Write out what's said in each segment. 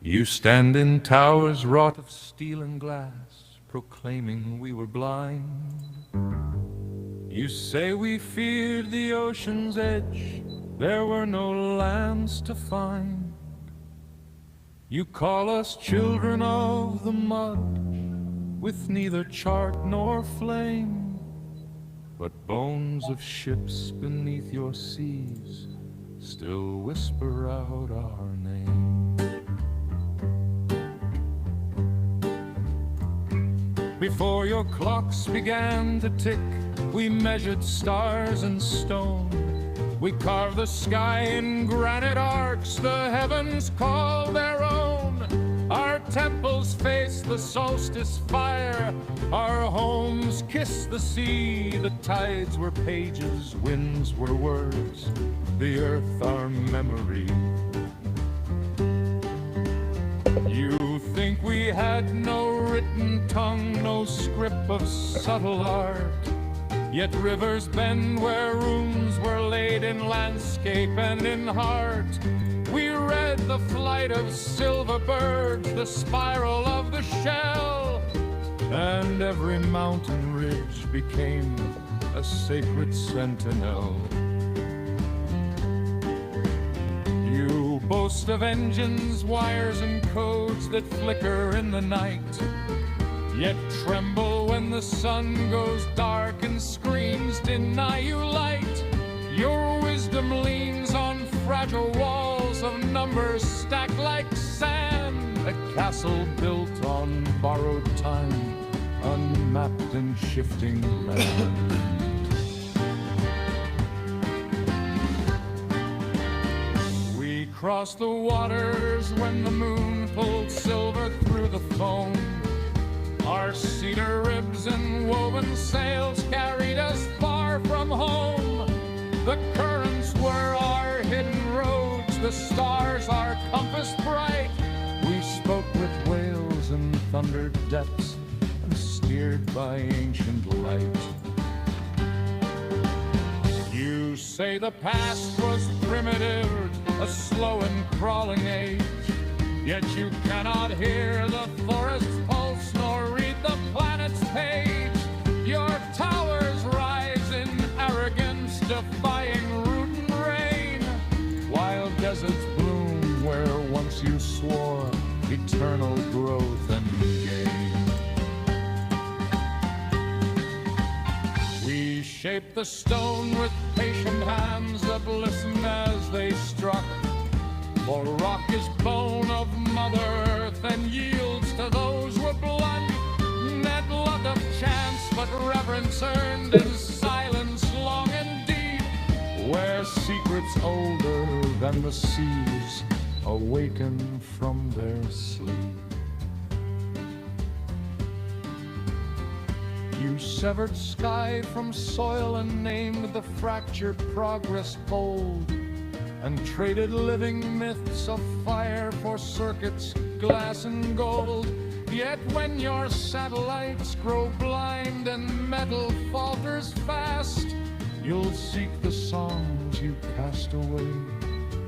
You stand in towers wrought of steel and glass, proclaiming we were blind. You say we feared the ocean's edge, there were no lands to find. You call us children of the mud, with neither chart nor flame, but bones of ships beneath your seas still whisper out our name. Before your clocks began to tick, we measured stars in stone. We carved the sky in granite arcs, the heavens call their own. Our temples face the solstice fire, our homes kiss the sea. The tides were pages, winds were words, the earth our memory. You think we had no written tongue, no script of subtle art, yet rivers bend where runes were laid in landscape and in heart. We read the flight of silver birds, the spiral of the shell, and every mountain ridge became a sacred sentinel. You boast of engines, wires, and codes that flicker in the night, yet tremble when the sun goes dark and screams deny you light. Your wisdom leans on fragile walls of numbers stacked like sand, a castle built on borrowed time, unmapped and shifting land. We crossed the waters when the moon pulled silver through the foam. Our cedar ribs and woven sails carried us far from home. The currents were our hidden roads, the stars our compass bright. We spoke with whales in thundered depths and steered by ancient light. You say the past was primitive, a slow and crawling age, yet you cannot hear the forest's pulse nor read the planet's page. Your towers rise in arrogance, defying root and rain, while deserts bloom where once you swore eternal growth and gain. We shaped the stone with patient hands that listened as they struck, for rock is bone of Mother Earth and yields to those who are blunt. Net luck of chance, but reverence earned in silence long and deep, where secrets older than the seas awaken from their sleep. You severed sky from soil and named the fractured progress bold, and traded living myths of fire for circuits, glass and gold. Yet when your satellites grow blind and metal falters fast, you'll seek the songs you cast away,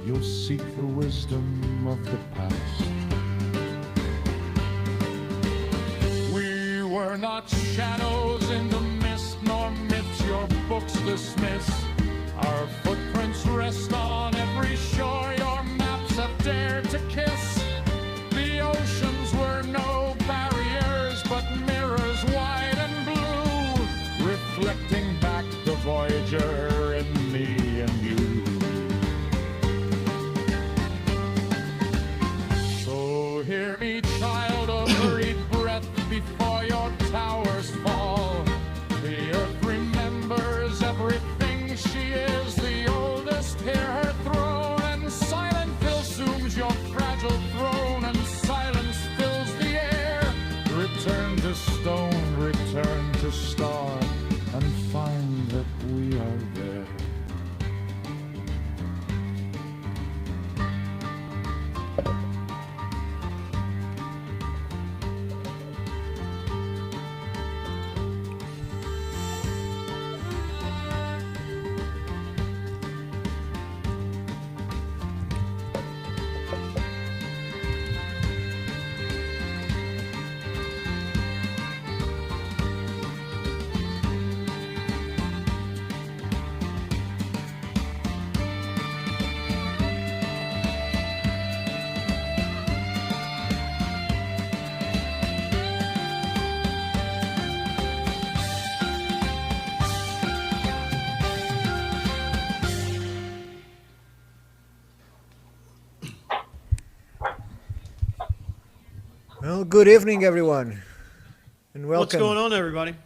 you'll seek the wisdom of the past. We were not shadows in the mist, nor myths your books dismiss. Our footprints rest on every shore your maps have dared to kiss. The oceans were no barriers, but mirrors wide and blue, reflecting back the voyager in me and you. So hear me, child of hurried breath, before your towers fall. The earth remembers everything she is, the oldest, hear her throne, and silent consumes your fragile Well, good evening, everyone, and What's going welcome on, everybody?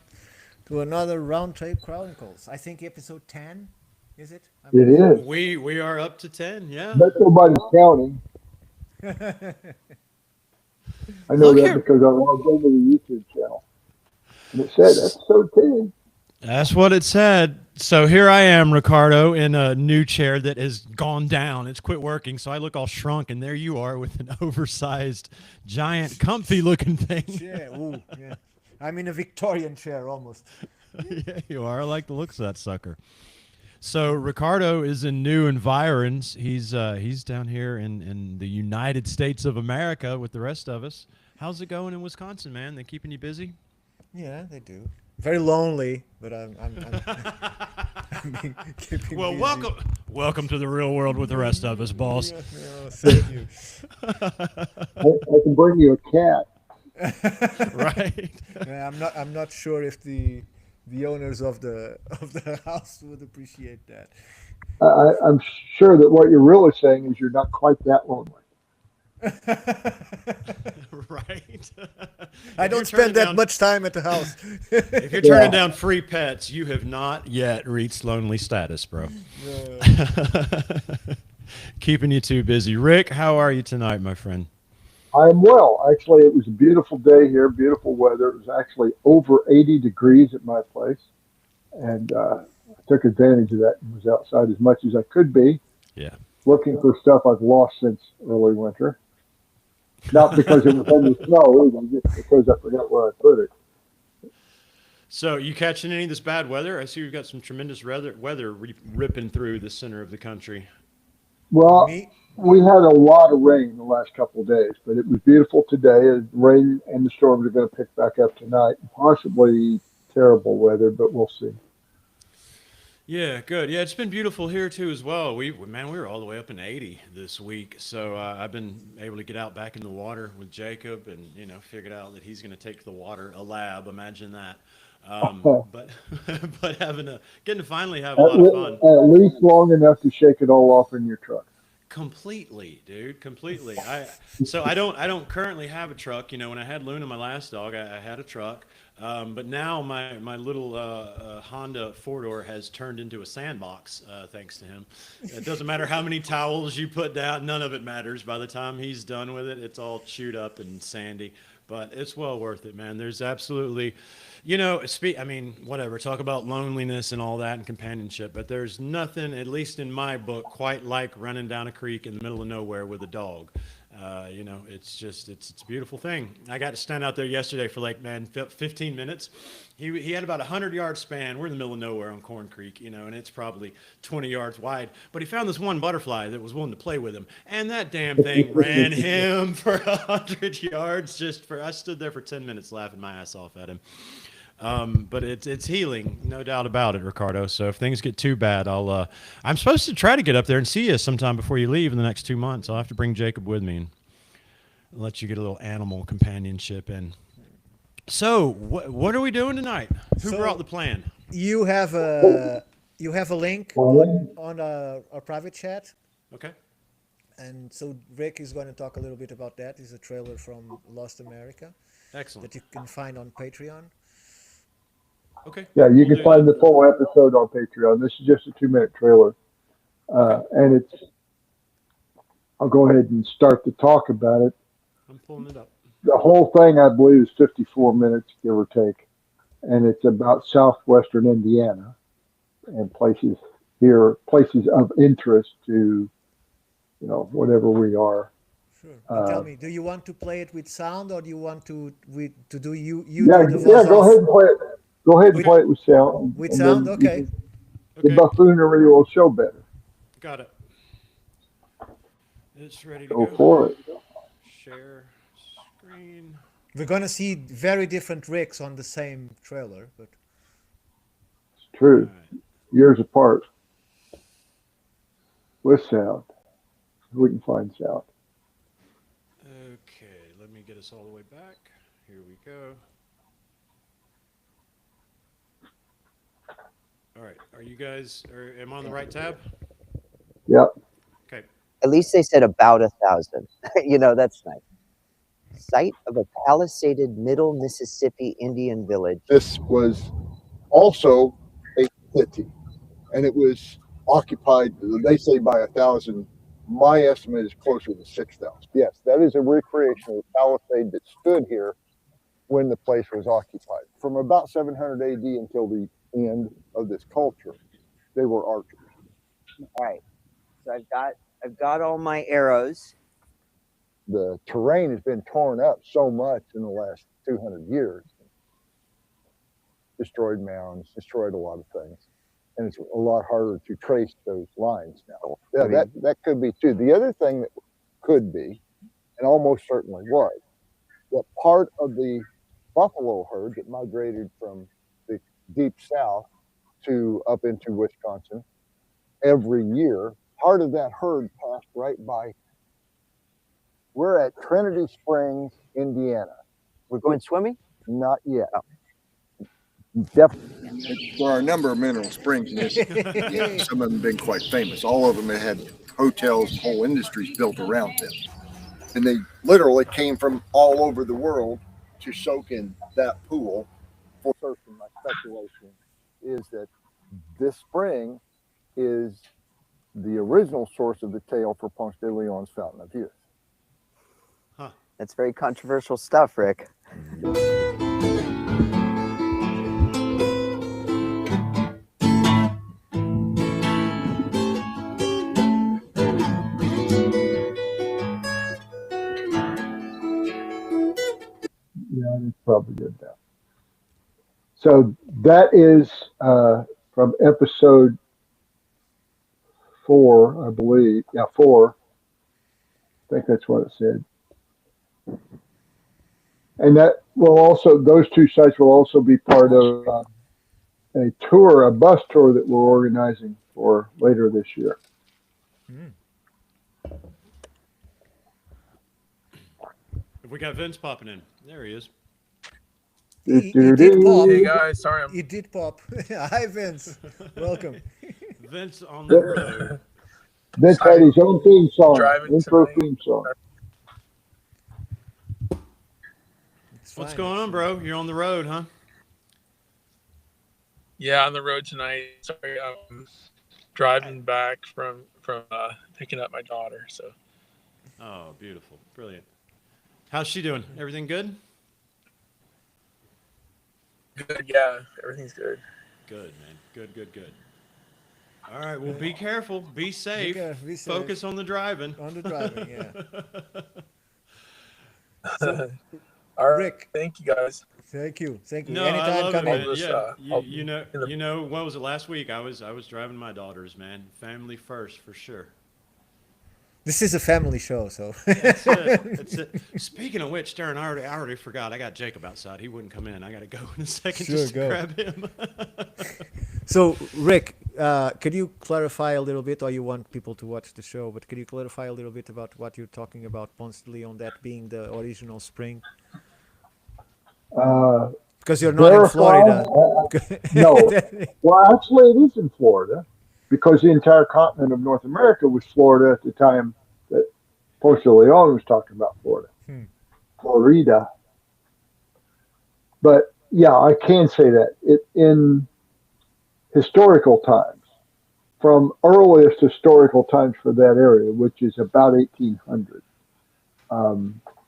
to another Roundtable Chronicles. I think episode 10, is it? I It believe. is. We are up to 10, yeah. Bet nobody's counting. I know Look that here. because I logged over the YouTube channel and it said episode 10. That's what it said. So here I am, Ricardo, in a new chair that has gone down. It's quit working, so I look all shrunk, and there you are with an oversized, giant, comfy-looking thing. Chair, ooh, yeah. I'm in a Victorian chair almost. Yeah, you are. I like the looks of that sucker. So Ricardo is in new environs. He's down here in the United States of America with the rest of us. How's it going in Wisconsin, man? They keeping you busy? Yeah, they do. Very lonely, but I'm keeping Well, busy. welcome to the real world with the rest of us, boss. Yeah, yeah, thank you. I can bring you a cat. Right? Yeah, I'm not sure if the owners of the house would appreciate that. I'm sure that what you're really saying is you're not quite that lonely. Right. I If you're don't spend turning that down much time at the house. if you're Yeah, turning down free pets, you have not yet reached lonely status, bro. Uh, Keeping you too busy. Rick, how are you tonight, my friend? I'm well. Actually, it was a beautiful day here, beautiful weather. It was actually over 80 degrees at my place. And I took advantage of that and was outside as much as I could be, Yeah. looking for stuff I've lost since early winter. Not because it was under snow, either, just because I forgot where I put it. So, you catching any of this bad weather? I see we've got some tremendous weather ripping through the center of the country. Well, me, we had a lot of rain the last couple of days, but it was beautiful today. The rain and the storms are going to pick back up tonight. Possibly terrible weather, but we'll see. Yeah, good. Yeah, it's been beautiful here too as well. We were all the way up in 80 this week, so I've been able to get out back in the water with Jacob, and figured out that he's going to take the water a lab. Imagine that. But but getting to finally have a lot of fun. At least long enough to shake it all off in your truck. Completely, dude. Completely. I don't currently have a truck. When I had Luna, my last dog, I had a truck. But now my little Honda four door has turned into a sandbox. Thanks to him. It doesn't matter how many towels you put down; none of it matters. By the time he's done with it, it's all chewed up and sandy. But it's well worth it, man. There's absolutely, I mean, whatever. Talk about loneliness and all that and companionship, but there's nothing, at least in my book, quite like running down a creek in the middle of nowhere with a dog. It's a beautiful thing. I got to stand out there yesterday for 15 minutes. He had about a 100-yard span. We're in the middle of nowhere on Corn Creek, and it's probably 20 yards wide. But he found this one butterfly that was willing to play with him, and that damn thing ran him for 100 yards. I stood there for 10 minutes laughing my ass off at him. But it's healing, no doubt about it, Ricardo. So if things get too bad, I'm supposed to try to get up there and see you sometime before you leave in the next 2 months. I'll have to bring Jacob with me and let you get a little animal companionship in. So what are we doing tonight? Who so brought the plan? you have a link on our private chat, Okay, and so Rick is going to talk a little bit about that. It's a trailer from Lost America excellent. that you can find on Patreon. Okay, Yeah, you we'll can do find that. the full episode on Patreon. This is just a 2 minute trailer. Okay, And I'll go ahead and start to talk about it. I'm pulling it up. The whole thing, I believe, is 54 minutes, give or take. And it's about southwestern Indiana and places of interest to, whatever we are. Sure. But tell Uh, me, do you want to play it with sound, or do you want to do you yeah, do the yeah, voice go off ahead and play it. Go ahead and with play it with sound, with and sound? then Okay. the Okay, buffoonery will show better. got it. It's ready to Go go. for it. Share screen. We're gonna see very different Ricks on the same trailer, but It's All true. right. Years apart with sound. We can find sound. Okay, let me get us all the way back. Here we go. All right, am I on the right tab? Yep. Okay, At least they said about 1,000. That's nice. site of a palisaded Middle Mississippi Indian village. This was also a city, and it was occupied, they say, by 1,000. My estimate is closer to 6,000. Yes, that is a recreation of the palisade that stood here when the place was occupied. From about 700 AD until the end of this culture, they were archers. All right, so I've got all my arrows. The terrain has been torn up so much in the last 200 years. Destroyed mounds, destroyed a lot of things. And it's a lot harder to trace those lines now. Yeah, that could be too. The other thing that could be, and almost certainly was, that part of the buffalo herd that migrated from the deep south to up into Wisconsin every year, part of that herd passed right by. We're at Trinity Springs, Indiana. We're going swimming? Not yet. Oh. Definitely. There are a number of mineral springs in this. Some of them have been quite famous. All of them have had hotels, whole industries built around them. And they literally came from all over the world to soak in that pool. For certain, my speculation is that this spring is the original source of the tale for Ponce de Leon's Fountain of Youth. Huh. That's very controversial stuff, Rick. Yeah, it's probably good now. So that is from episode 4, I believe. Yeah, 4. I think that's what it said. And that will also, those two sites will also be part of a tour, a bus tour that we're organizing for later this year. We got Vince popping in. There he is. He did pop. Hey guys, sorry. He did pop. Hi, Vince. Welcome. Vince on the road. Vince had his own theme song. Driving Intro tonight. theme song. What's going on, bro? You're on the road, huh? Yeah, on the road tonight. Sorry, I'm driving back from picking up my daughter. So. Oh, beautiful, brilliant. How's she doing? Everything good? Good, yeah. Everything's good. Good, man. Good. All right, well, be careful. Be safe. Be safe. Focus on the driving. On the driving, yeah. So, all right, Rick. Thank you, guys. Thank you. No, Anytime, I love come it, in. man. Yeah, I'll you know, what was it last week? I was driving my daughters, man. Family first, for sure. This is a family show, so. That's it. Speaking of which, Darren, I already forgot. I got Jacob outside. He wouldn't come in. I got to go in a second just to grab him. So, Rick, could you clarify a little bit, or you want people to watch the show, but could you clarify a little bit about what you're talking about, Ponce de Leon, that being the original spring? Because you're not in Florida. No. Well, actually, it is in Florida, because the entire continent of North America was Florida at the time that Ponce de Leon was talking about Florida. Florida. But yeah, I can say that in historical times, from earliest historical times for that area, which is about 1800,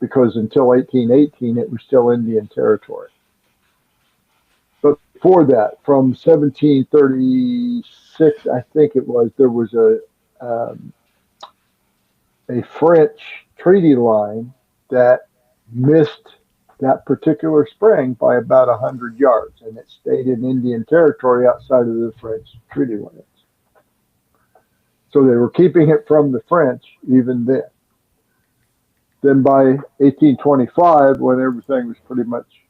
because until 1818 it was still Indian territory. But before that, from 1736, I think it was, there was a French treaty line that missed that particular spring by about 100 yards, and it stayed in Indian territory outside of the French treaty limits. So they were keeping it from the French even then. Then by 1825, when everything was pretty much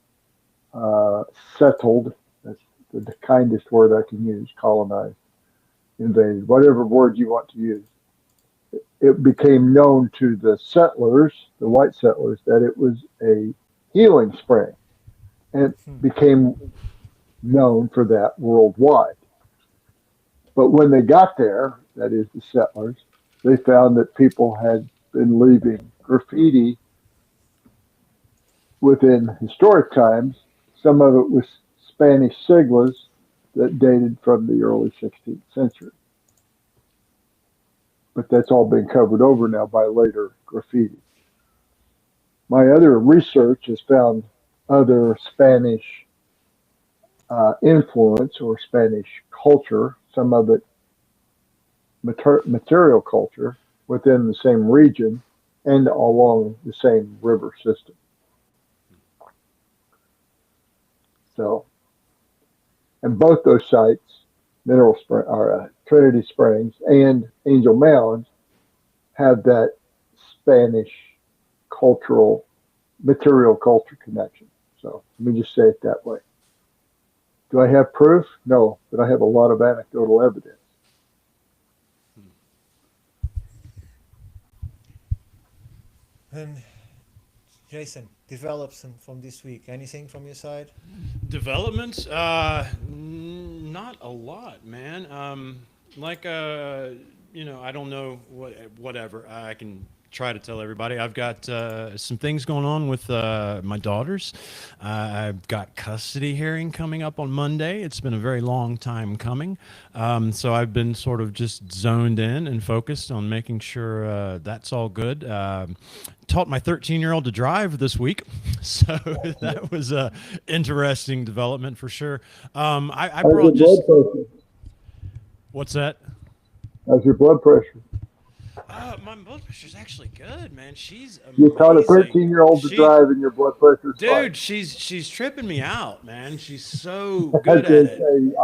settled, that's the kindest word I can use, colonized, invaded, whatever word you want to use, it became known to the settlers, the white settlers, that it was a healing spring, and it became known for that worldwide. But when they got there, that is the settlers, they found that people had been leaving graffiti within historic times, some of it was Spanish siglas that dated from the early 16th century. But that's all been covered over now by later graffiti. My other research has found other Spanish influence or Spanish culture, some of it material culture within the same region and along the same river system. So, and both those sites, Trinity Springs and Angel Mound, have that Spanish cultural, material culture connection. So let me just say it that way. Do I have proof? No, but I have a lot of anecdotal evidence. And Jason, develops from this week. Anything from your side? Developments? Not a lot, man. I don't know whatever. I can try to tell everybody. I've got some things going on with my daughters. I've got custody hearing coming up on Monday. It's been a very long time coming. So I've been sort of just zoned in and focused on making sure that's all good. Taught my 13-year-old to drive this week. So that was a interesting development for sure. I brought just... What's that? How's your blood pressure? My blood pressure's actually good, man. She's amazing. You taught a 13-year-old to drive, and your blood pressure's fine. Dude, she's tripping me out, man. She's so good at it.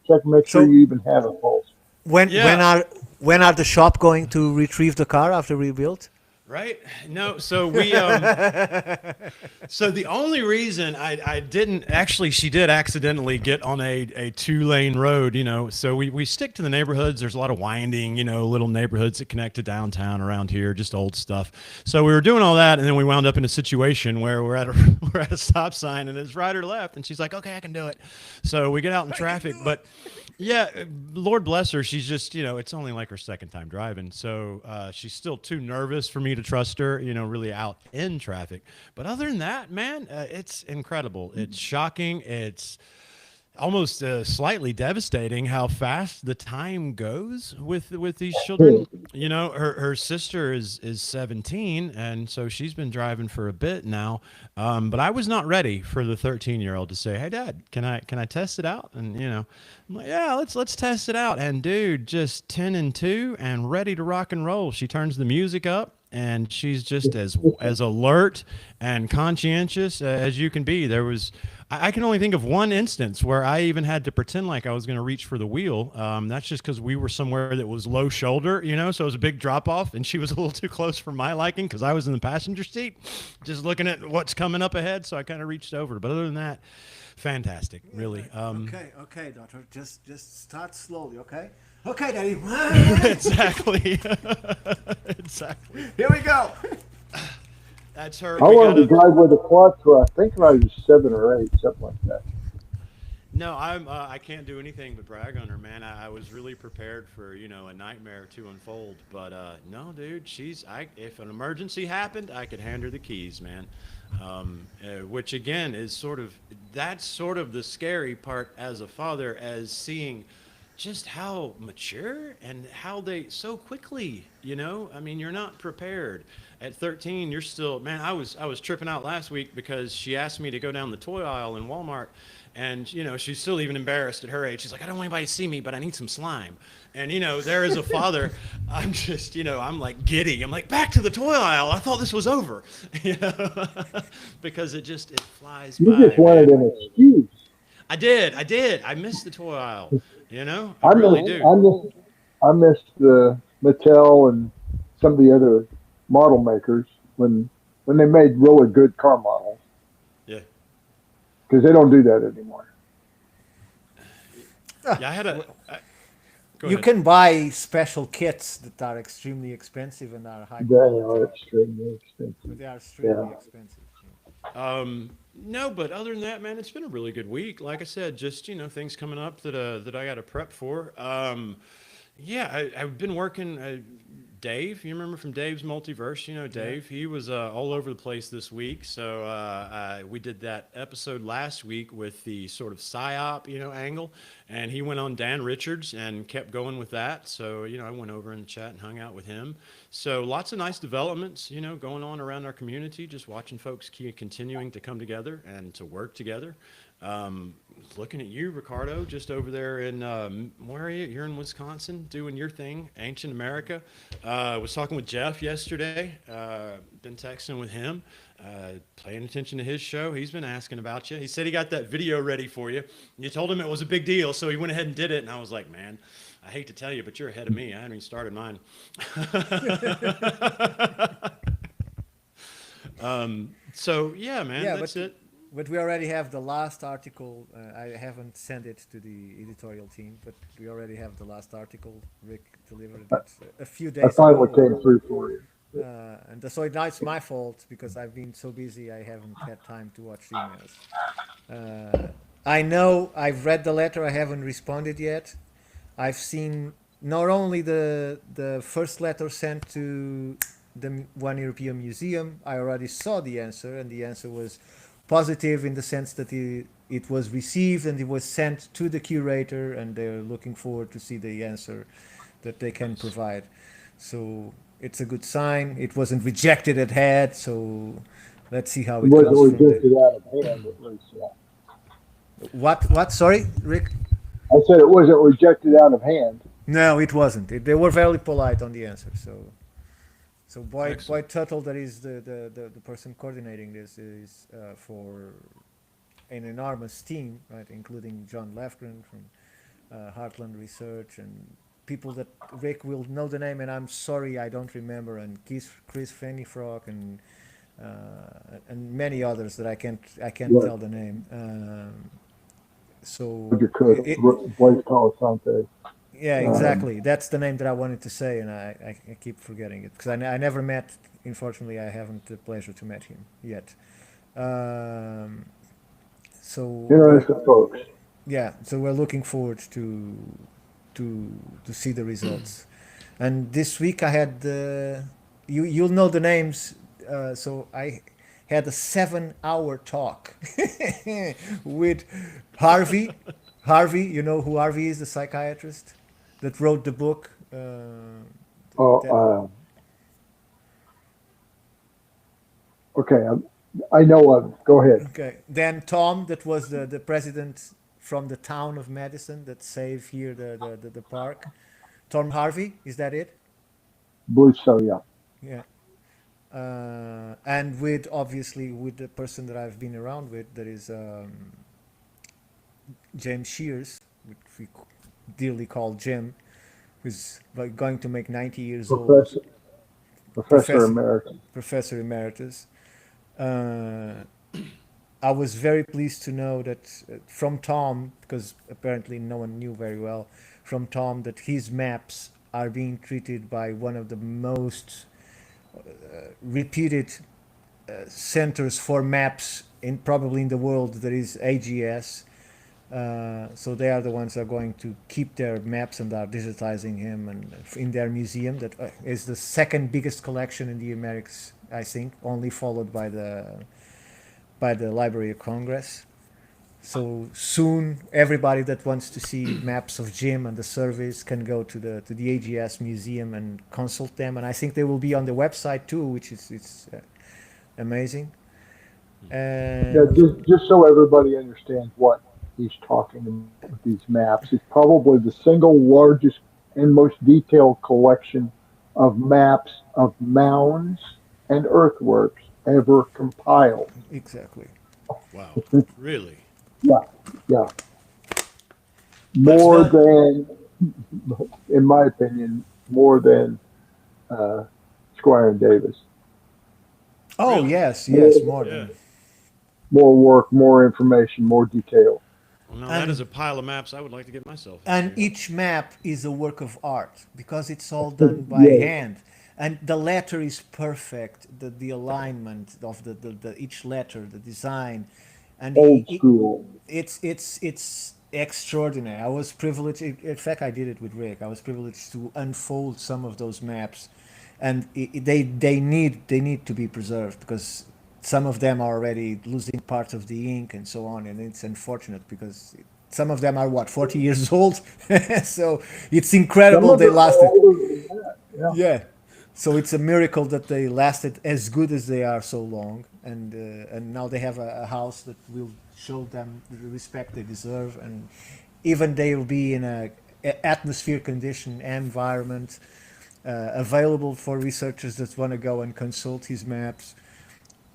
Check, make sure you even have a pulse. When are the shop going to retrieve the car after rebuilt? Right? No, so we so the only reason I didn't actually, she did accidentally get on a 2-lane road, so we stick to the neighborhoods. There's a lot of winding, little neighborhoods that connect to downtown around here, just old stuff. So we were doing all that, and then we wound up in a situation where we're at a stop sign, and it's right or left, and she's like, okay, I can do it. So we get out in traffic, but yeah, Lord bless her. She's just, it's only like her second time driving. So she's still too nervous for me to trust her, really out in traffic. But other than that, man, it's incredible. It's shocking. It's almost slightly devastating how fast the time goes with these children. Her sister is 17, and so she's been driving for a bit now. But I was not ready for the 13-year-old to say, "Hey, Dad, can I test it out?" And I'm like, "Yeah, let's test it out." And dude, just 10 and 2 and ready to rock and roll. She turns the music up, and she's just as alert and conscientious as you can be. I can only think of one instance where I even had to pretend like I was going to reach for the wheel. That's just because we were somewhere that was low shoulder, so it was a big drop off, and she was a little too close for my liking because I was in the passenger seat, just looking at what's coming up ahead. So I kind of reached over. But other than that, fantastic, really. Okay, daughter, just start slowly, okay? Okay, Daddy. Exactly. Exactly. Here we go. That's her. I wanted to drive with a quad for, I think when I was 7 or 8, something like that. No, I can't do anything but brag on her, man. I was really prepared for, a nightmare to unfold. But no, dude, if an emergency happened, I could hand her the keys, man. Which again is that's sort of the scary part as a father, as seeing just how mature and how they so quickly, I mean, you're not prepared. At 13, you're still, man, I was tripping out last week because she asked me to go down the toy aisle in Walmart, and, she's still even embarrassed at her age. She's like, I don't want anybody to see me, but I need some slime. And, there as a father, I'm just, I'm like giddy. I'm like, back to the toy aisle. I thought this was over, because it flies by. You just wanted an excuse. I did. I missed the toy aisle, I really do. I missed the Mattel and some of the other model makers when they made really good car models. Yeah. Because they don't do that anymore. Yeah, I had a... You can buy special kits that are extremely expensive and are high quality. They are extremely expensive. They are extremely expensive. No, but other than that, man, it's been a really good week. Like I said, just, things coming up that I got to prep for. Yeah, I've been working Dave, you remember from Dave's Multiverse? You know Dave. He was all over the place this week. So we did that episode last week with the sort of psyop, angle, and he went on Dan Richards and kept going with that. So I went over in the chat and hung out with him. So lots of nice developments, going on around our community. Just watching folks continuing to come together and to work together. Looking at you, Ricardo, just over there in where are you? You're in Wisconsin, doing your thing, ancient America. Was talking with Jeff yesterday. Been texting with him, paying attention to his show. He's been asking about you. He said he got that video ready for you. You told him it was a big deal, so he went ahead and did it. And I was like, man, I hate to tell you, but you're ahead of me. I haven't even started mine. So yeah, man, that's it. But we already have the last article. I haven't sent it to the editorial team, but we already have the last article. Rick delivered it a few days I finally ago. came through for you. So now it's my fault because I've been so busy I haven't had time to watch the emails. I know I've read the letter. I haven't responded yet. I've seen not only the first letter sent to the One European Museum. I already saw the answer, and the answer was positive in the sense that it was received and it was sent to the curator, and they're looking forward to see the answer that they can provide. So it's a good sign. It wasn't rejected at hand, so let's see how it wasn't goes from rejected there. out of hand, at least. Yeah. What? Sorry, Rick? I said it wasn't rejected out of hand. No, it wasn't. They were very polite on the answer. So Boyd Tuttle, that is the person coordinating this, is for an enormous team, right, including John Lefgren from Heartland Research and people that Rick will know the name, and I'm sorry I don't remember, and Chris Fennyfrock and many others that I can't tell the name. Roger Cook, Blaise Colasanti. Yeah, exactly. That's the name that I wanted to say, and I keep forgetting it because I never met. Unfortunately, I haven't the pleasure to meet him yet. So Interesting folks. yeah, so we're looking forward to see the results. And this week I had you'll know the names. So I had a 7-hour talk with Harvey. Harvey, you know who Harvey is, the psychiatrist that wrote the book. Okay, I know of. Go ahead. Okay, then Tom, that was the president from the town of Madison that saved here the park. Tom Harvey, is that it? Believe so, yeah. Yeah. And with the person that I've been around with, that is James Shears, which we dearly call Jim, who's going to make 90 years old. Professor Emeritus. Professor Emeritus. I was very pleased to know that from Tom, because apparently no one knew very well, from Tom, that his maps are being treated by one of the most reputed centers for maps probably in the world, that is AGS. So they are the ones that are going to keep their maps and are digitizing him and in their museum. That is the second biggest collection in the Americas, I think, only followed by the Library of Congress. So soon, everybody that wants to see maps of Jim and the service can go to the AGS museum and consult them. And I think they will be on the website too, which is amazing. And yeah, just so everybody understands what he's talking about with these maps, it's probably the single largest and most detailed collection of maps of mounds and earthworks ever compiled. Exactly. Wow. Really? Yeah. More than, in my opinion, more than Squire and Davis. Oh, Really? yes, more than. More work, more information, more detail. Well, now that is a pile of maps I would like to get myself. And each map is a work of art because it's all done by hand. And the letter is perfect, the alignment of the each letter, the design. And Old school. It's extraordinary. I was privileged. In fact, I did it with Rick. I was privileged to unfold some of those maps and they need to be preserved because some of them are already losing parts of the ink and so on, and it's unfortunate because some of them are what 40 years old, so it's Some incredible of they them are lasted. older than that. Yeah. Yeah, so it's a miracle that they lasted as good as they are so long, and now they have a house that will show them the respect they deserve, and even they will be in a atmosphere condition environment available for researchers that want to go and consult his maps.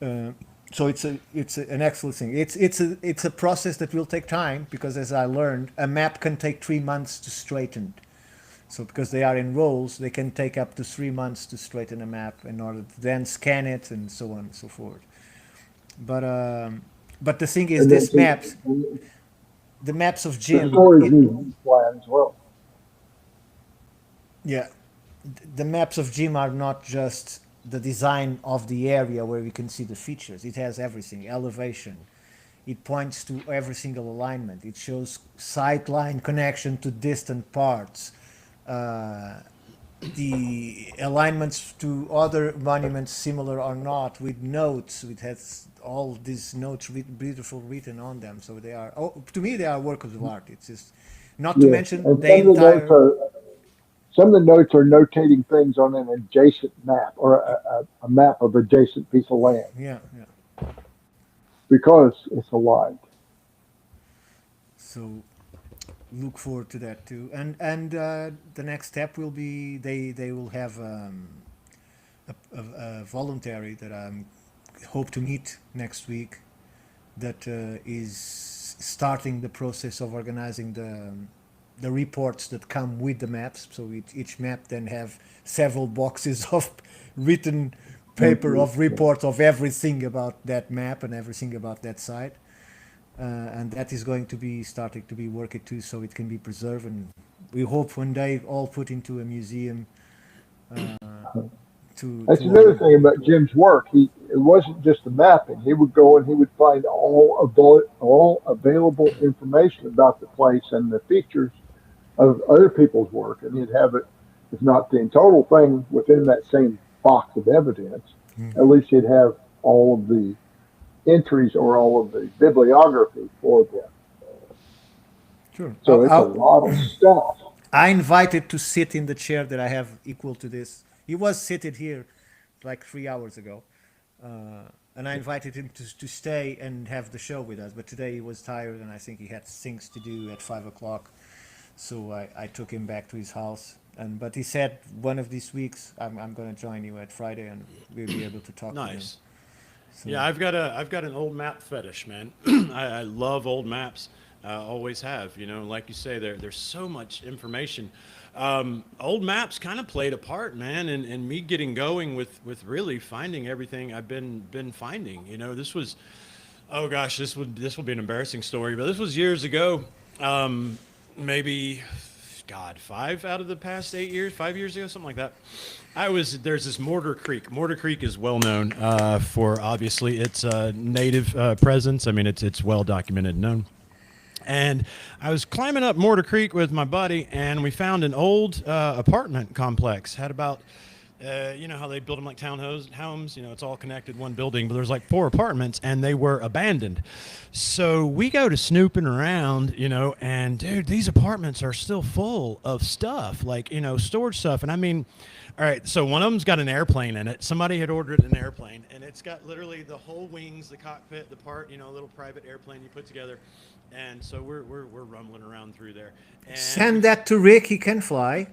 Uh, so an excellent thing. It's a process that will take time because, as I learned, a map can take 3 months to straighten. So because they are in rolls, they can take up to 3 months to straighten a map in order to then scan it and so on and so forth. But the thing is, And then this maps, the maps of the Jim, storage needs plan as well. yeah, the maps of Jim are not just the design of the area where we can see the features. It has everything, elevation. It points to every single alignment. It shows sightline connection to distant parts. Uh, the alignments to other monuments, similar or not, with notes. It has all these notes, beautiful written on them. So they are, to me, they are works of art. It's just, not to Yeah, mention and the entire. some of the notes are notating things on an adjacent map or a map of adjacent piece of land Yeah, yeah. because it's aligned. So look forward to that too. And the next step will be they will have a voluntary that I hope to meet next week that is starting the process of organizing the reports that come with the maps. So each map then have several boxes of written paper of reports of everything about that map and everything about that site. And that is going to be starting to be worked too, so it can be preserved. And we hope one day all put into a museum. Uh, That's to another honor. thing about Jim's work. It wasn't just the mapping. He would go and he would find all available information about the place and the features of other people's work, and he'd have it, if not the total thing within that same box of evidence, at least he'd have all of the entries or all of the bibliography for them. Sure. So it's a lot of stuff. I invited to sit in the chair that I have equal to this. He was seated here like 3 hours ago. And I invited him to stay and have the show with us. But today he was tired and I think he had things to do at 5 o'clock. So I took him back to his house. But he said one of these weeks I'm going to join you at Friday and we'll be able to talk to him. Nice. So, Yeah, I've got an old map fetish, man. I love old maps. Always have. You know, like you say, there's so much information. Old maps kind of played a part, man, in me getting going with really finding everything I've been finding. You know, this was, oh gosh, this will be an embarrassing story, but this was years ago. Maybe, God, 5 out of the past 8 years, 5 years ago, something like that. There's this Mortar Creek. Mortar Creek is well known for obviously its native presence. I mean, it's well documented and known. And I was climbing up Mortar Creek with my buddy, and we found an old apartment complex. Had about, you know how they build them like townhomes? You know, it's all connected, one building, but there's like 4 apartments, and they were abandoned. So we go to snooping around, you know, and dude, these apartments are still full of stuff, like, you know, storage stuff. And I mean, all right, so one of them's got an airplane in it. Somebody had ordered an airplane, and it's got literally the whole wings, the cockpit, the part, you know, a little private airplane you put together. And so we're rumbling around through there. And send that to Rick. He can fly.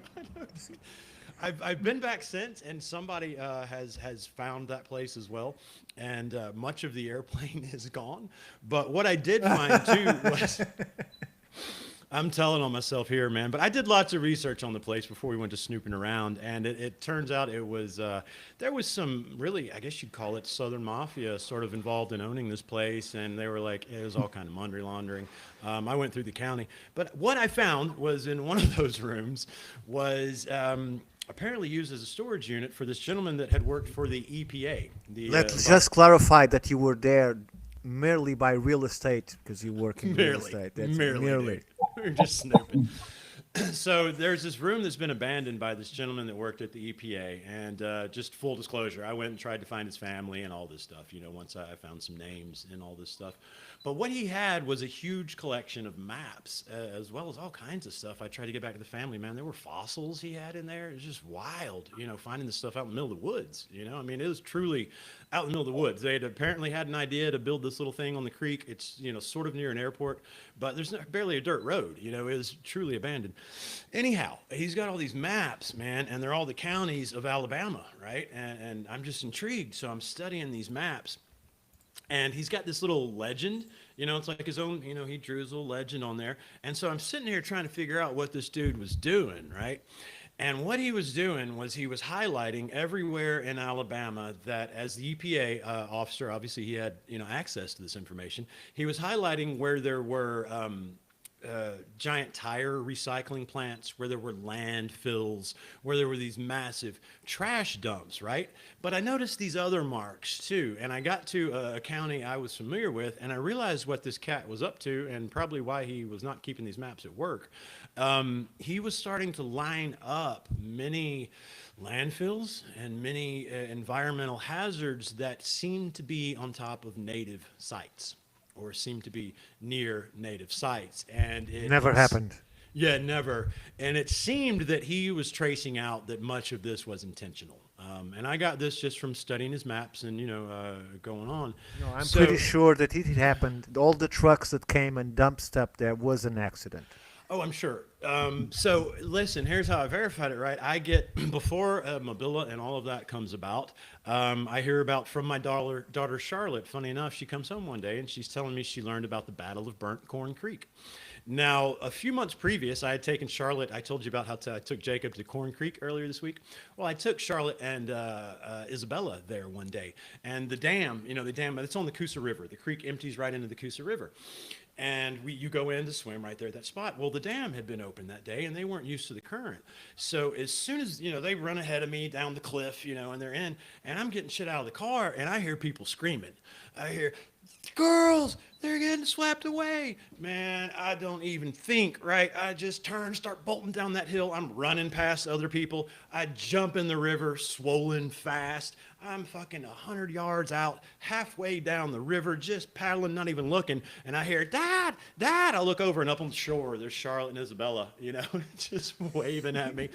I've been back since, and somebody has found that place as well. And much of the airplane is gone. But what I did find too was, I'm telling on myself here, man, but I did lots of research on the place before we went to snooping around, and it turns out it was there was some really, I guess you'd call it Southern Mafia sort of involved in owning this place, and they were like, it was all kind of money laundering. I went through the county, but what I found was in one of those rooms was apparently used as a storage unit for this gentleman that had worked for the EPA. Let's just clarify that you were there merely by real estate because you work in real estate. That's merely. We're just snooping. So there's this room that's been abandoned by this gentleman that worked at the EPA. And just full disclosure, I went and tried to find his family and all this stuff, once I found some names and all this stuff. But what he had was a huge collection of maps, as well as all kinds of stuff. I tried to get back to the family, man. There were fossils he had in there. It was just wild, finding this stuff out in the middle of the woods. I mean, it was truly out in the middle of the woods. They had apparently had an idea to build this little thing on the creek. It's, sort of near an airport, but there's barely a dirt road. It was truly abandoned. Anyhow, he's got all these maps, man, and they're all the counties of Alabama, right? And I'm just intrigued. So I'm studying these maps. And he's got this little legend, it's like his own, he drew his little legend on there. And so I'm sitting here trying to figure out what this dude was doing, right? And what he was doing was he was highlighting everywhere in Alabama that, as the EPA officer, obviously he had, access to this information. He was highlighting where there were giant tire recycling plants, where there were landfills, where there were these massive trash dumps, right? But I noticed these other marks too. And I got to a county I was familiar with, and I realized what this cat was up to and probably why he was not keeping these maps at work. He was starting to line up many landfills and many environmental hazards that seemed to be on top of native sites, or seem to be near native sites. And it Never happened. Yeah, never. And it seemed that he was tracing out that much of this was intentional. And I got this just from studying his maps and, going on. No, I'm So- pretty sure that it happened. All the trucks that came and dumped stuff there was an accident. Oh, I'm sure. So listen, here's how I verified it, right? I get, before Mobilla and all of that comes about, I hear about from my daughter Charlotte. Funny enough, she comes home one day and she's telling me she learned about the Battle of Burnt Corn Creek. Now, a few months previous, I had taken Charlotte. I told you about how I took Jacob to Corn Creek earlier this week. Well, I took Charlotte and Isabella there one day. And the dam, the dam, it's on the Coosa River. The creek empties right into the Coosa River. And you go in to swim right there at that spot. Well, the dam had been open that day, and they weren't used to the current. So as soon as, they run ahead of me down the cliff, and they're in, and I'm getting shit out of the car, and I hear people screaming. I hear, girls, they're getting swept away. Man, I don't even think, right? I just turn, start bolting down that hill. I'm running past other people. I jump in the river, swollen fast. I'm fucking 100 yards out, halfway down the river, just paddling, not even looking. And I hear, Dad, Dad. I look over, and up on the shore, there's Charlotte and Isabella, just waving at me.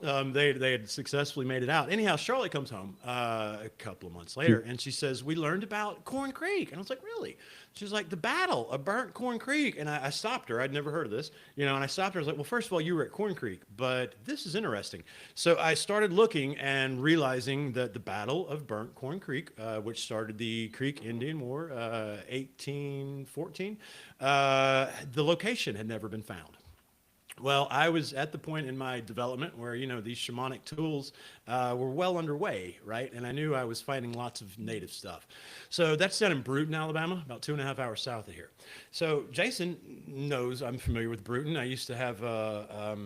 They had successfully made it out. Anyhow, Charlotte comes home a couple of months later, and she says, we learned about Corn Creek. And I was like, really? She's like, the Battle of Burnt Corn Creek. And I stopped her. I'd never heard of this. And I stopped her. I was like, well, first of all, you were at Corn Creek, but this is interesting. So I started looking and realizing that the Battle of Burnt Corn Creek, which started the Creek Indian War, 1814, the location had never been found. Well, I was at the point in my development where, these shamanic tools were well underway, right? And I knew I was finding lots of native stuff. So that's down in Bruton, Alabama, about 2.5 hours south of here. So Jason knows I'm familiar with Bruton. I used to have a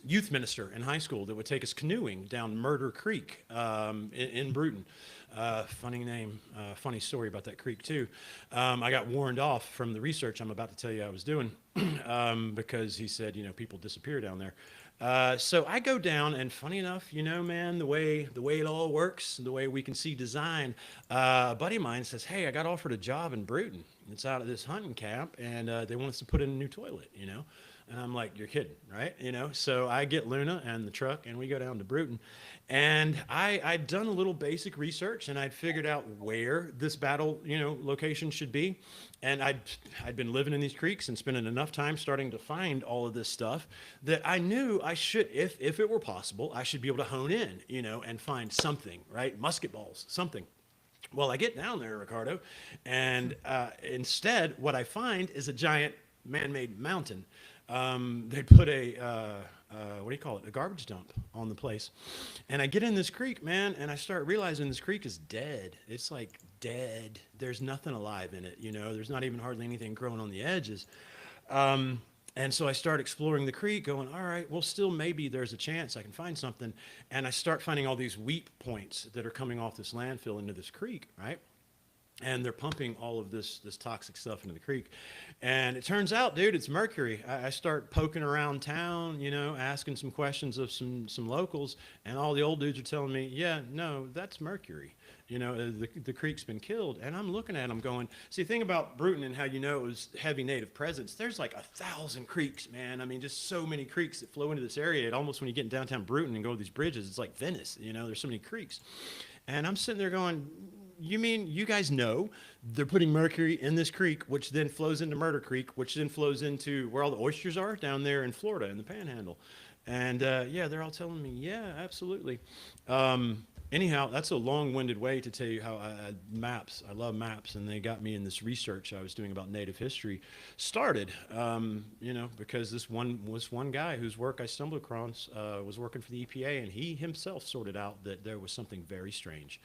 youth minister in high school that would take us canoeing down Murder Creek in Bruton. Funny name, funny story about that creek too. I got warned off from the research I'm about to tell you I was doing because he said, people disappear down there. So I go down, and funny enough, man, the way it all works, the way we can see design, a buddy of mine says, hey, I got offered a job in Bruton. It's out of this hunting camp, and they want us to put in a new toilet, And I'm like, you're kidding, right? So I get Luna and the truck, and we go down to Bruton. And I'd done a little basic research, and I'd figured out where this battle, location should be. And I'd been living in these creeks and spending enough time starting to find all of this stuff that I knew I should, if it were possible, I should be able to hone in, and find something, right? Musket balls, something. Well, I get down there, Ricardo, and instead, what I find is a giant man-made mountain. They put a garbage dump on the place. And I get in this creek, man, and I start realizing this creek is dead. It's like dead. There's nothing alive in it, There's not even hardly anything growing on the edges. And so I start exploring the creek, going, all right, well, still maybe there's a chance I can find something. And I start finding all these weep points that are coming off this landfill into this creek, right? and they're pumping all of this toxic stuff into the creek. And it turns out, dude, it's mercury. I start poking around town, asking some questions of some locals, and all the old dudes are telling me, yeah, no, that's mercury. The creek's been killed. And I'm looking at them going, see, the thing about Bruton and how it was heavy native presence, there's like 1,000 creeks, man. I mean, just so many creeks that flow into this area. It almost, when you get in downtown Bruton and go to these bridges, it's like Venice, there's so many creeks. And I'm sitting there going, you mean you guys know they're putting mercury in this creek, which then flows into Murder Creek, which then flows into where all the oysters are down there in Florida in the Panhandle? And yeah, they're all telling me, yeah, absolutely. Anyhow, that's a long-winded way to tell you how maps. I love maps, and they got me in this research I was doing about Native history. Started, because this one guy whose work I stumbled across was working for the EPA, and he himself sorted out that there was something very strange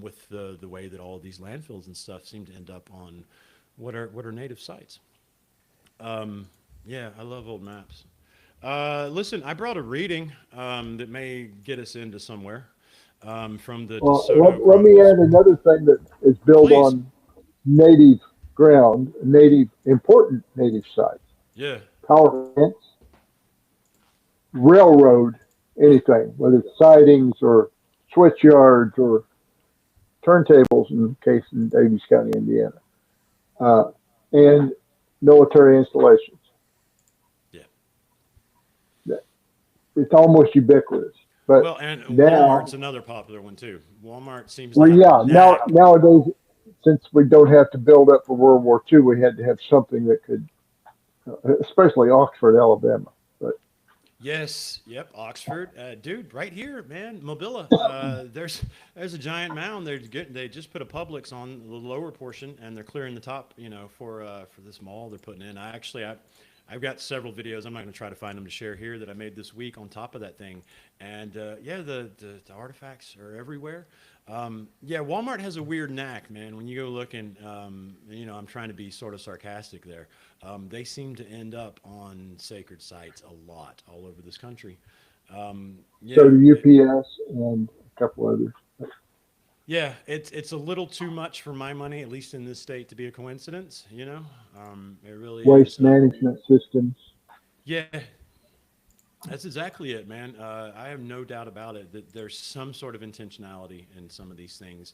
with the way that all of these landfills and stuff seem to end up on what are native sites. Yeah, I love old maps. Listen, I brought a reading that may get us into somewhere. From the Well, DeSoto let me Chronicles. add another thing that is built Please. on native ground, important native sites. Yeah. Power plants, railroad, anything, whether it's sidings or switch yards or turntables in the case in Davies County, Indiana, and military installations. Yeah. It's almost ubiquitous. But Well, and now, Walmart's another popular one too. Walmart seems to well, have yeah, a knack. nowadays, since we don't have to build up for World War II, we had to have something that could, especially Oxford, Alabama. But Yes. Yep. Oxford, dude, right here, man. Mobilla. There's a giant mound. They just put a Publix on the lower portion, and they're clearing the top. For this mall they're putting in. I've got several videos. I'm not going to try to find them to share here that I made this week on top of that thing. And yeah, the artifacts are everywhere. Yeah, Walmart has a weird knack, man. When you go looking, I'm trying to be sort of sarcastic there. They seem to end up on sacred sites a lot all over this country. so Yeah, do UPS and a couple others. yeah, it's a little too much for my money, at least in this state, to be a coincidence. It really is. Waste management systems. Yeah, that's exactly it, man. I have no doubt about it that there's some sort of intentionality in some of these things.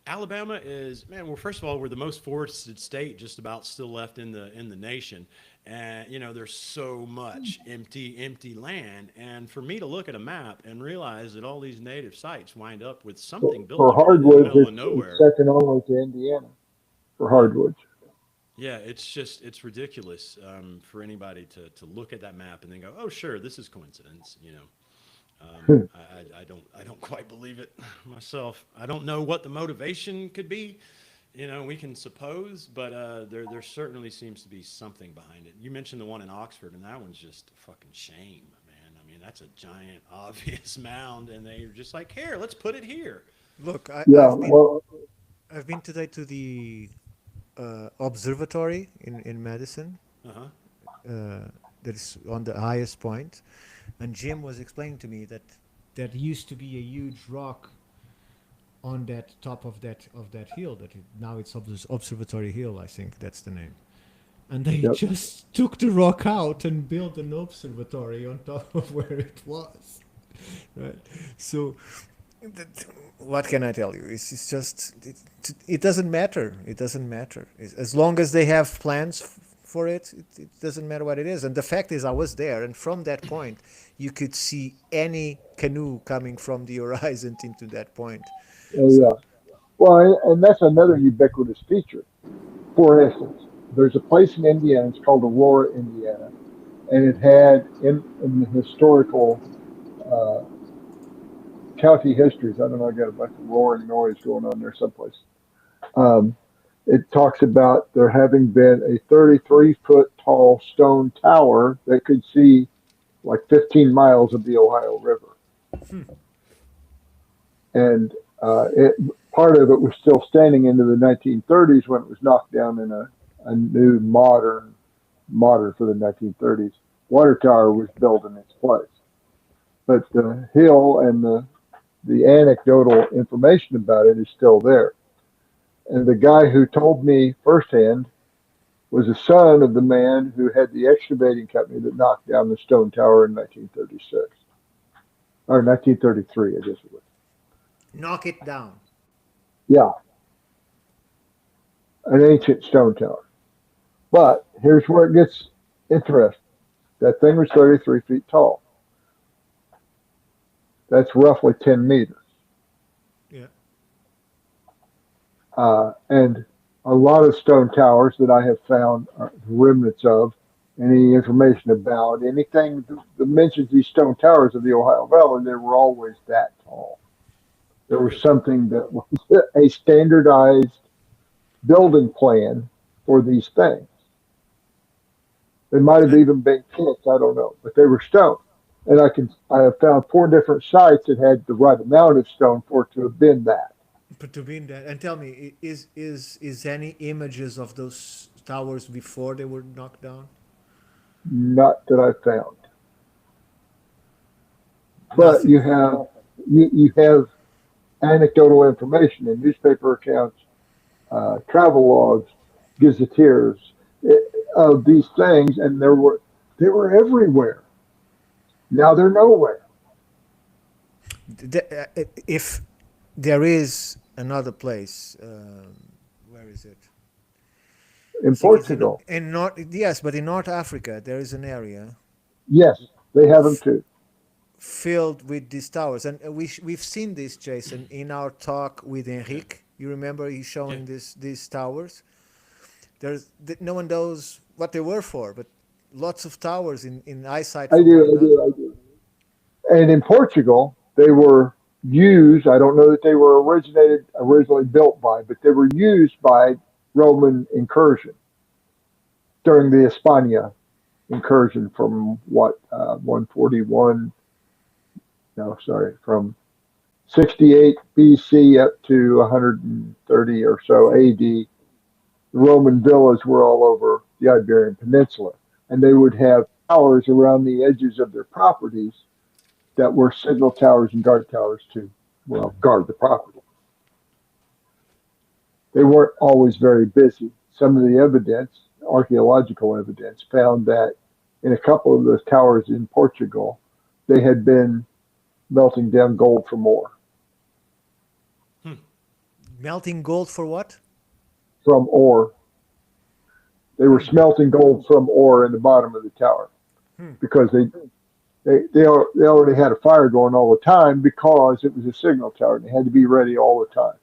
Alabama is, man. Well, first of all, we're the most forested state just about still left in the nation, and there's so much empty land. And for me to look at a map and realize that all these native sites wind up with something built For on it in the hardwoods, middle of it's nowhere. second only to Indiana for Yeah. hardwoods. Yeah, it's ridiculous for anybody to look at that map and then go, oh, sure, this is coincidence. I don't quite believe it myself. I don't know what the motivation could be. We can suppose, but there certainly seems to be something behind it. You mentioned the one in Oxford, and that one's just a fucking shame, man. I mean, that's a giant, obvious mound, and they're just like, here, let's put it here. Look, Yeah, well, I've been today to the observatory in Madison. Uh huh. That is on the highest point, and Jim was explaining to me that that used to be a huge rock on that top of that hill. Now it's Observatory Hill, I think that's the name. And they yep. just took the rock out and built an observatory on top of where it was. Right. So, what can I tell you? It's just it doesn't matter. It doesn't matter as long as they have plans for it. It doesn't matter what it is. And the fact is, I was there, and from that point, you could see any canoe coming from the horizon into that point. Oh, So, yeah. Well, and that's another ubiquitous feature. For instance, there's a place in Indiana. It's called Aurora, Indiana, and it had in the historical uh, county histories. I don't know. I got a bunch of roaring noise going on there someplace. Um, it talks about there having been a 33-foot tall stone tower that could see like 15 miles of the Ohio River, and it part of it was still standing into the 1930s when it was knocked down in a new modern for the 1930s water tower was built in its place. But the hill and the anecdotal information about it is still there. And the guy who told me firsthand was the son of the man who had the excavating company that knocked down the stone tower in 1936 or 1933, I guess it was. Knock it down. Yeah, an ancient stone tower. But here's where it gets interesting. That thing was 33 feet tall. That's roughly 10 meters. Yeah. And a lot of stone towers that I have found are remnants of, any information about, anything that mentions these stone towers of the Ohio Valley, they were always that tall. There was something that was a standardized building plan for these things. They might have And even been kits, I don't know, but they were stone. And I have found 4 different sites that had the right amount of stone for it to have been that. but to be in that, and tell me, is any images of those towers before they were knocked down? Not that I found. But Nothing. you have anecdotal information in newspaper accounts, travel logs, gazetteers of these things, and they were everywhere. Now they're nowhere. If there is another place, where is it? I In think it's Portugal, in North. Yes, but in North Africa, there is an area yes, they have them too. filled with these towers, and we've seen this, Jason, in our talk with Enrique. You remember he's Yeah. showing these towers. No one knows what they were for, but lots of towers in eyesight I from one do, I another. do, I do. And in Portugal, they were used. I don't know that they were originally built by, but they were used by Roman incursion during the Hispania incursion from 141. No, sorry, from 68 BC up to 130 or so AD. The Roman villas were all over the Iberian Peninsula, and they would have towers around the edges of their properties that were signal towers and guard towers to, well, guard the property. They weren't always very busy. Some of the evidence, archaeological evidence, found that in a couple of those towers in Portugal, they had been melting down gold from ore. Melting gold for what? From ore. They were smelting gold from ore in the bottom of the tower because they already had a fire going all the time because it was a signal tower and they had to be ready all the time.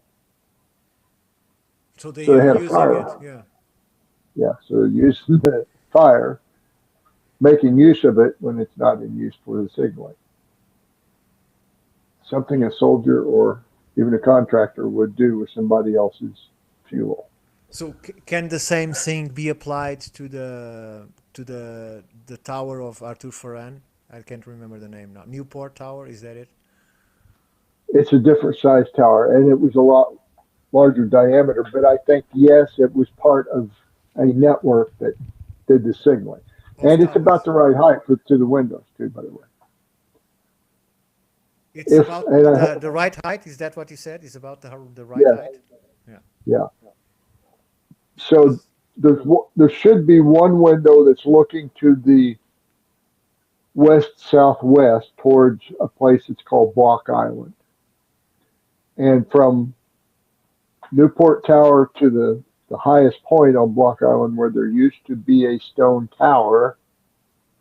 So So they are had a using fire. it. Yeah. Yeah, so they're using the fire, making use of it when it's not in use for the signaling. Something a soldier or even a contractor would do with somebody else's fuel. So can the same thing be applied to the tower of Arthur Ferran? I can't remember the name now. Newport Tower, is that it? It's a different size tower, and it was a lot larger diameter, but I think, yes, it was part of a network that did the signaling. Of And it's about towers. the right height to the windows, too, by the way. It's If, about and I, the right height. Is that what you said? It's about the right yes, height. Yeah. yeah. So 'Cause- there should be one window that's looking to the west southwest towards a place that's called Block Island. And from Newport Tower to the highest point on Block Island, where there used to be a stone tower,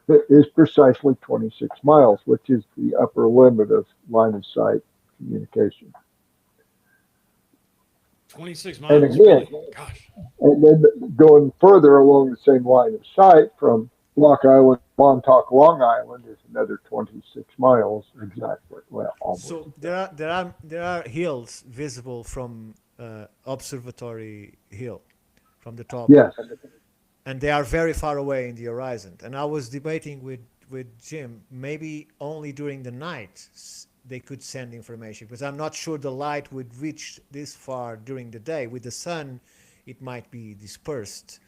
it is precisely 26 miles, which is the upper limit of line of sight communication. 26 And miles, again, really? Gosh. and then going further along the same line of sight from Block Island, Montauk, Long Island is another 26 miles exactly. Well, almost. So there are hills visible from Observatory Hill, from the top, Yes, and they are very far away in the horizon. And I was debating with Jim, maybe only during the night they could send information, because I'm not sure the light would reach this far during the day. With the sun, it might be dispersed.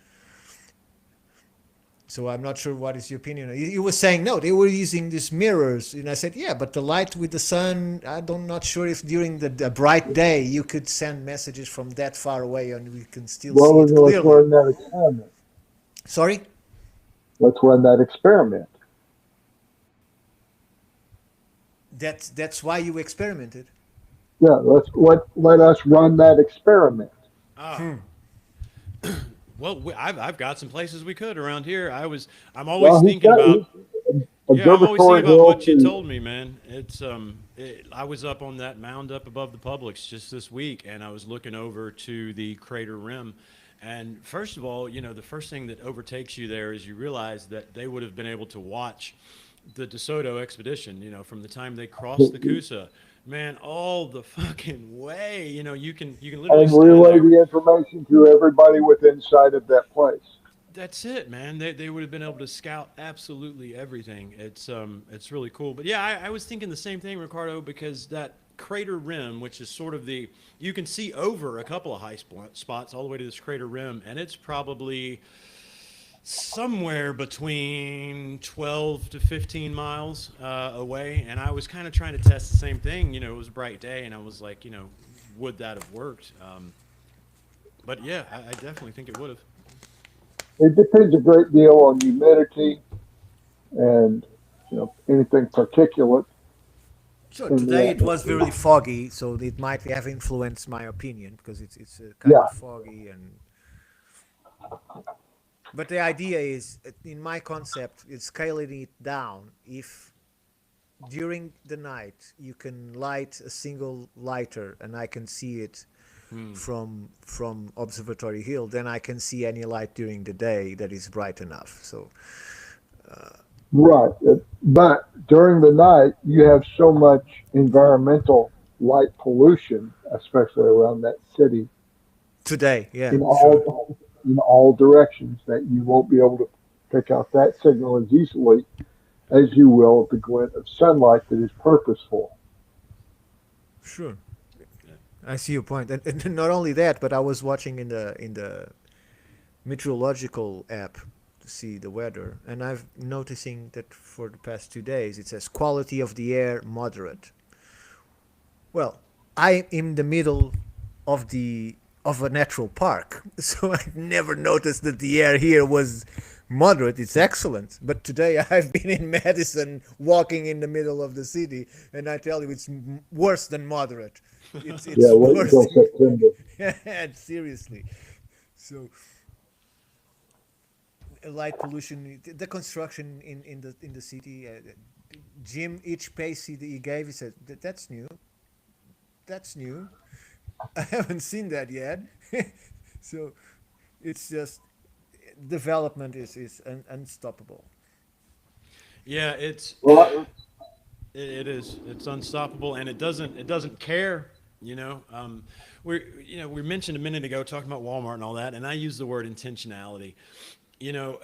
So I'm not sure what is your opinion. You were saying no, they were using these mirrors, and I said yeah, but the light with the sun, I'm not sure if during the bright day you could send messages from that far away and we can still see Well, it let's clearly. run that experiment. Sorry, Let's run that experiment. that's why you experimented. Yeah, let us run that experiment. Ah, well, I've got some places we could around here. I'm always Well, thinking about. Yeah, I'm always thinking Observatory about Hill what you to told me, man. I was up on that mound up above the Publix just this week, and I was looking over to the crater rim. And first of all, the first thing that overtakes you there is you realize that they would have been able to watch the DeSoto expedition, from the time they crossed the Coosa. Man, all the fucking way, you can literally and stand relay there. the information to everybody within sight of that place. That's it, man. They would have been able to scout absolutely everything. It's really cool. But yeah, I was thinking the same thing, Ricardo, because that crater rim, which is sort of you can see over a couple of high spots all the way to this crater rim, and it's probably somewhere between 12 to 15 miles away. And I was kind of trying to test the same thing. It was a bright day, and I was like, would that have worked? But yeah, I definitely think it would have. It depends a great deal on humidity and anything particulate So in the today it was very atmosphere. foggy, so it might have influenced my opinion because it's kind Yeah, of foggy and. But the idea is, in my concept, is scaling it down. If during the night you can light a single lighter and I can see it from Observatory Hill, then I can see any light during the day that is bright enough. So right. But during the night, you have so much environmental light pollution, especially around that city, today, yeah, in sure, all directions, that you won't be able to pick out that signal as easily as you will the glint of sunlight that is purposeful. sure. I see your point, and not only that, but I was watching in the meteorological app to see the weather, and I've noticing that for the past 2 days it says quality of the air moderate. Well, I'm in the middle of a natural park, so I never noticed that the air here was moderate. It's excellent. But today I've been in Madison, walking in the middle of the city, and I tell you, it's worse than moderate. Yeah, It's wait worse. until September. Seriously. So light pollution, the construction in the city. Jim, each pace he gave, he said that's new. That's new. I haven't seen that yet. So it's just development is unstoppable. Yeah, it's Well, it is. It's unstoppable, and it doesn't care. We mentioned a minute ago talking about Walmart and all that, and I use the word intentionality. You know,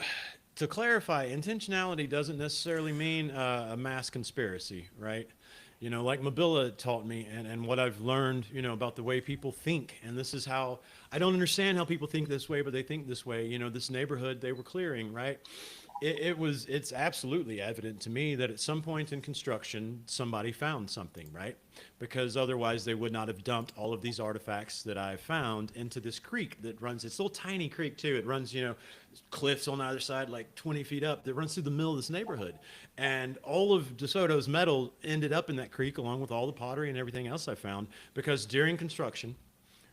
to clarify, intentionality doesn't necessarily mean a mass conspiracy, right? Like Mabilla taught me, and what I've learned, about the way people think. And this is how I don't understand how people think this way, but they think this way. This neighborhood they were clearing, right? It's absolutely evident to me that at some point in construction, somebody found something, right? Because otherwise they would not have dumped all of these artifacts that I found into this creek that runs, it's a little tiny creek too. It runs, cliffs on either side, like 20 feet up, that runs through the middle of this neighborhood. And all of DeSoto's metal ended up in that creek along with all the pottery and everything else I found because during construction,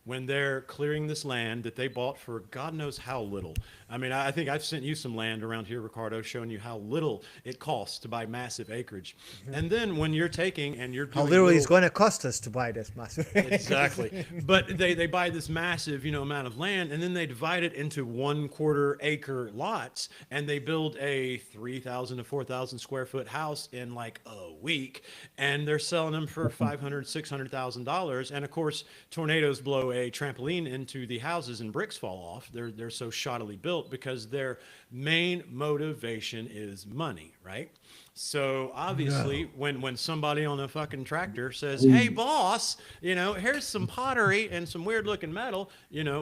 when they're clearing this land that they bought for God knows how little. I mean, I think I've sent you some land around here, Ricardo, showing you how little it costs to buy massive acreage. And then when you're taking and you're How doing little it's little, going to cost us to buy this massive. exactly. But they buy this massive, amount of land, and then they divide it into 1/4 acre lots, and they build a 3,000 to 4,000 square foot house in like a week, and they're selling them for $500,000, $600,000. And of course, tornadoes blow a trampoline into the houses, and bricks fall off. They're so shoddily built because their main motivation is money, right? So obviously, when somebody on a fucking tractor says, "Hey, boss, here's some pottery and some weird looking metal,"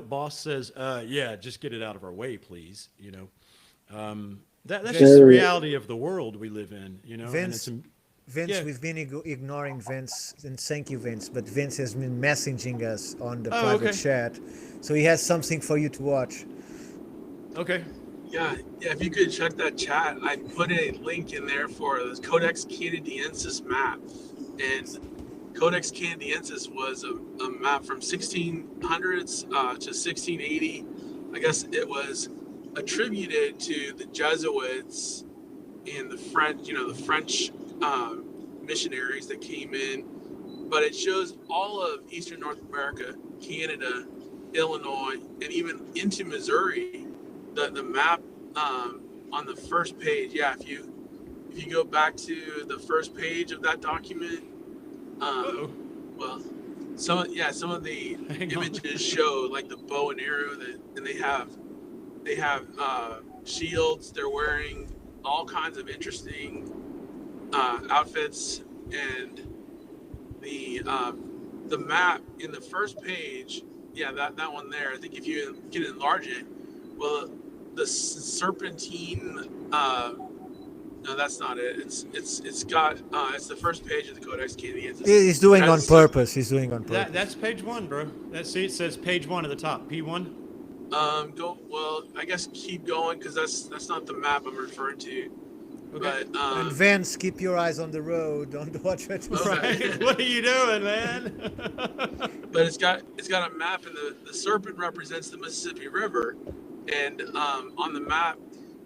boss says, "Yeah, just get it out of our way, please." That's Jason- just the reality of the world we live in, you know. Vince, And Vince, Yeah. we've been ignoring Vince, and thank you, Vince. But Vince has been messaging us on the Oh, private okay. chat, so he has something for you to watch. okay. Yeah, if you could check that chat, I put a link in there for the Codex Canadiensis map, and Codex Canadiensis was a map from 1600s to 1680. I guess it was attributed to the Jesuits and the French, the French missionaries that came in, but it shows all of Eastern North America, Canada, Illinois, and even into Missouri. The map on the first page, yeah. If you go back to the first page of that document, Uh-oh. well, some of the Hang on. images show like the bow and arrow and they have shields. They're wearing all kinds of interesting outfits, and the map in the first page, yeah, that one there. I think if you can enlarge it, well, the serpentine. No, that's not it. It's got it's the first page of the Codex Canadiensis. He's doing It on has some- purpose. He's doing on purpose. That's page 1, bro. See, it says page 1 at the top. P1. Go well. I guess keep going because that's not the map I'm referring to. Okay. But And Vince, keep your eyes on the road. Don't watch it. Right? What are you doing, man? but it's got a map, and the serpent represents the Mississippi River, and on the map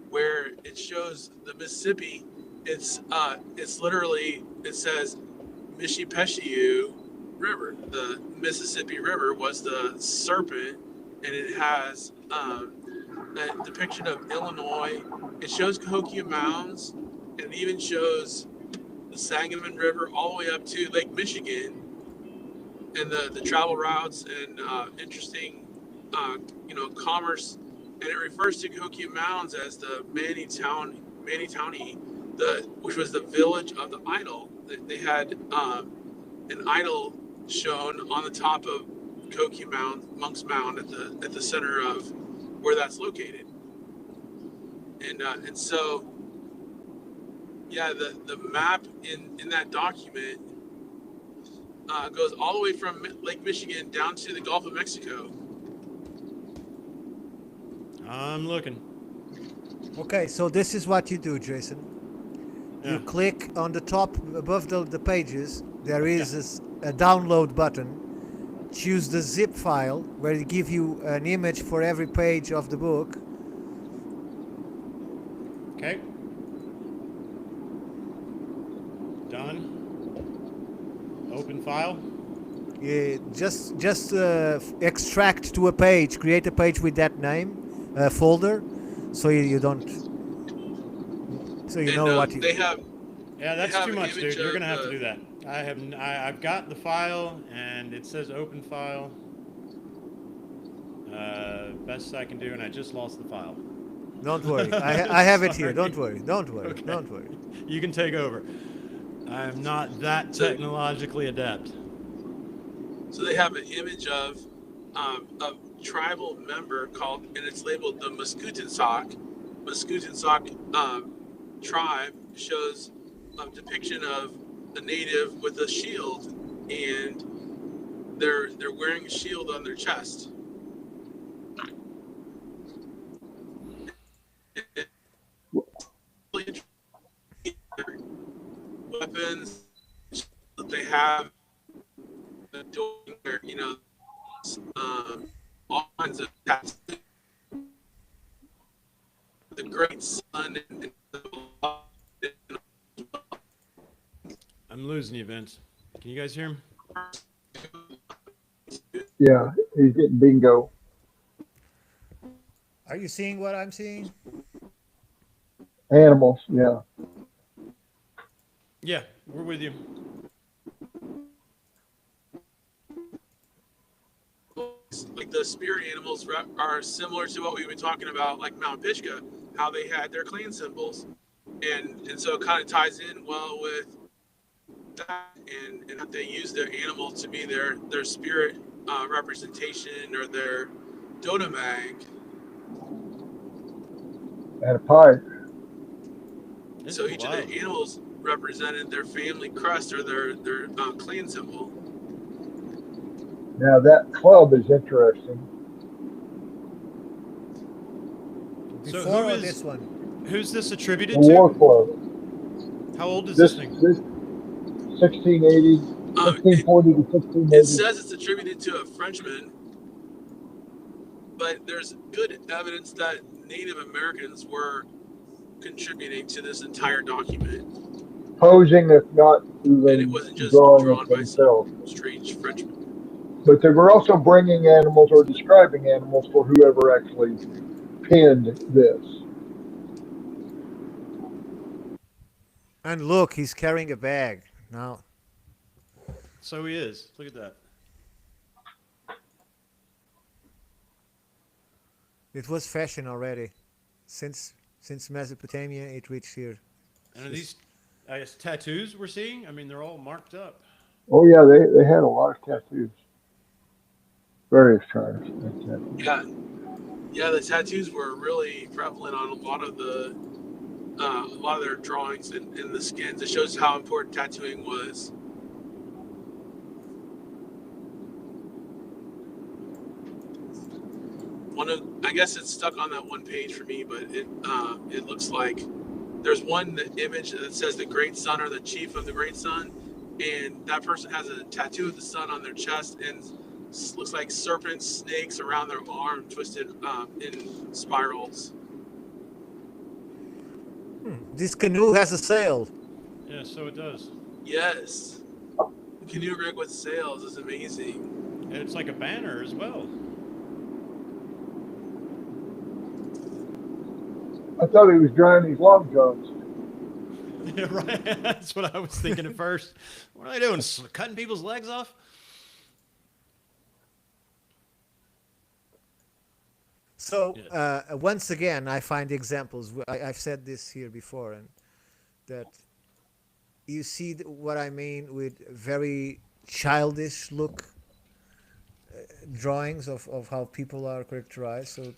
where it shows the Mississippi, it's literally, it says Mishipeshiu River. The Mississippi River was the serpent, and it has a depiction of Illinois. It shows Cahokia Mounds, and it even shows the Sangamon River all the way up to Lake Michigan, and the travel routes and interesting, commerce. And it refers to Cahokia Mounds as the Manny Townie, which was the village of the idol. They had an idol shown on the top of Cahokia Mound, Monk's Mound, at the center of where that's located. And so, yeah, the map in that document goes all the way from Lake Michigan down to the Gulf of Mexico. I'm looking. Okay, so this is what you do, Jason. Yeah. You click on the top above the pages. There is a download button. Choose the zip file where it give you an image for every page of the book. Okay. Done. Open file. Just extract to a page. Create a page with that name, folder, so you don't. So you know what you. They have. Yeah, that's have too an much, image dude. You're gonna of have to do that. I've got the file, and it says open file. Best I can do, and I just lost the file. Don't worry. I have it here. Sorry. Don't worry. Don't worry. Okay. Don't worry. You can take over. I'm not that technologically adept. So they have an image of a tribal member called, and it's labeled the Muscutansock. Muscutansock tribe shows a depiction of a native with a shield, and they're wearing a shield on their chest. Weapons that they have, doing their, all kinds of attacks. The great sun and I'm losing you, Vince. Can you guys hear him? Yeah, he's getting bingo. Are you seeing what I'm seeing? Animals, yeah. Yeah, we're with you. like the spirit animals are similar to what we've been talking about, like Mount Pishka, how they had their clan symbols, and so it kind of ties in well with that, and that they use their animal to be their spirit representation or their totem mag. And a pipe. This So is each of wild. the animals represented their family crest or their clan symbol. Now that club is interesting. So Before or this one? who's this The attributed War to? Club. How old is this This thing? 1680, It 1640 to it 1680. says it's attributed to a Frenchman, but there's good evidence that Native Americans were contributing to this entire document, Posing, if not and it even wasn't just drawing it drawn by themselves. some strange Frenchman. But they were also bringing animals or describing animals for whoever actually penned this. And look, he's carrying a bag now. So he is. Look at that. It was fashion already, since Mesopotamia it reached here. And are these, I guess, tattoos we're seeing? I mean, they're all marked up. Oh yeah, they had a lot of tattoos. Various tribes had tattoos. Yeah, yeah, the tattoos were really prevalent on a lot of their drawings in the skins. It shows how important tattooing was. I guess it's stuck on that one page for me, but it looks like there's one image that says the Great Sun or the Chief of the Great Sun, and that person has a tattoo of the sun on their chest and looks like serpents, snakes around their arm, twisted in spirals. This canoe has a sail. Yeah, so it does. Yes, canoe rig with sails is amazing. And it's like a banner as well. I thought he was drying his long johns. Yeah, right. That's what I was thinking at first. What are they doing? Cutting people's legs off? So once again, I find examples. I've said this here before, and that you see what I mean with very childish look drawings of how people are characterized. So,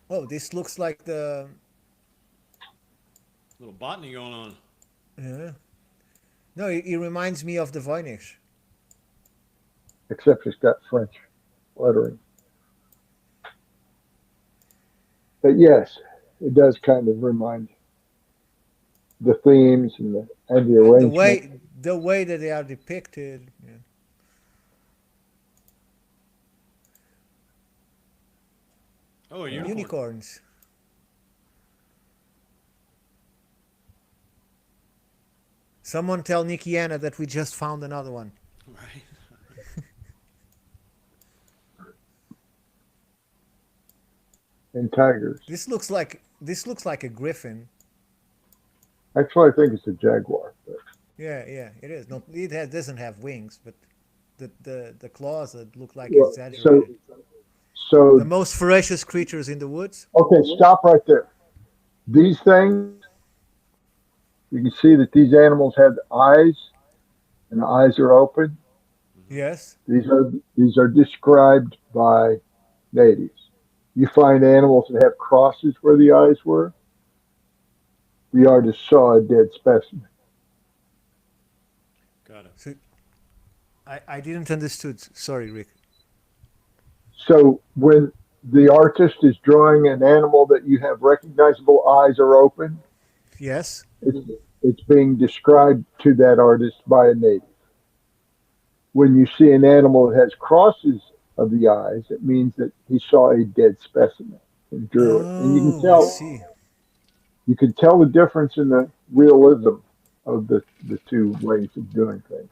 oh, this looks like the Little botany going on. yeah. No, it reminds me of the Voynich. Except it's got French lettering. But yes, it does kind of remind the themes and the And arrangement. the way that they are depicted. Yeah. Oh, a unicorn. Unicorns. Someone tell Nikiana that we just found another one. Right. And tigers. This looks like a griffin. Actually, I think it's a jaguar. But Yeah, it is. No, doesn't have wings, but the claws that look like well, exaggerated. so The most ferocious creatures in the woods. okay, stop right there. These things, you can see that these animals have eyes, and the eyes are open. Yes. These are described by natives. You find animals that have crosses where the eyes were. The artist saw a dead specimen. Got it. So I didn't understood. Sorry, Rick. So when the artist is drawing an animal that you have recognizable eyes are open, Yes. it's being described to that artist by a native. When you see an animal that has crosses of the eyes, it means that he saw a dead specimen and drew it. And Oh, I see. you can tell the difference in the realism of the two ways of doing things.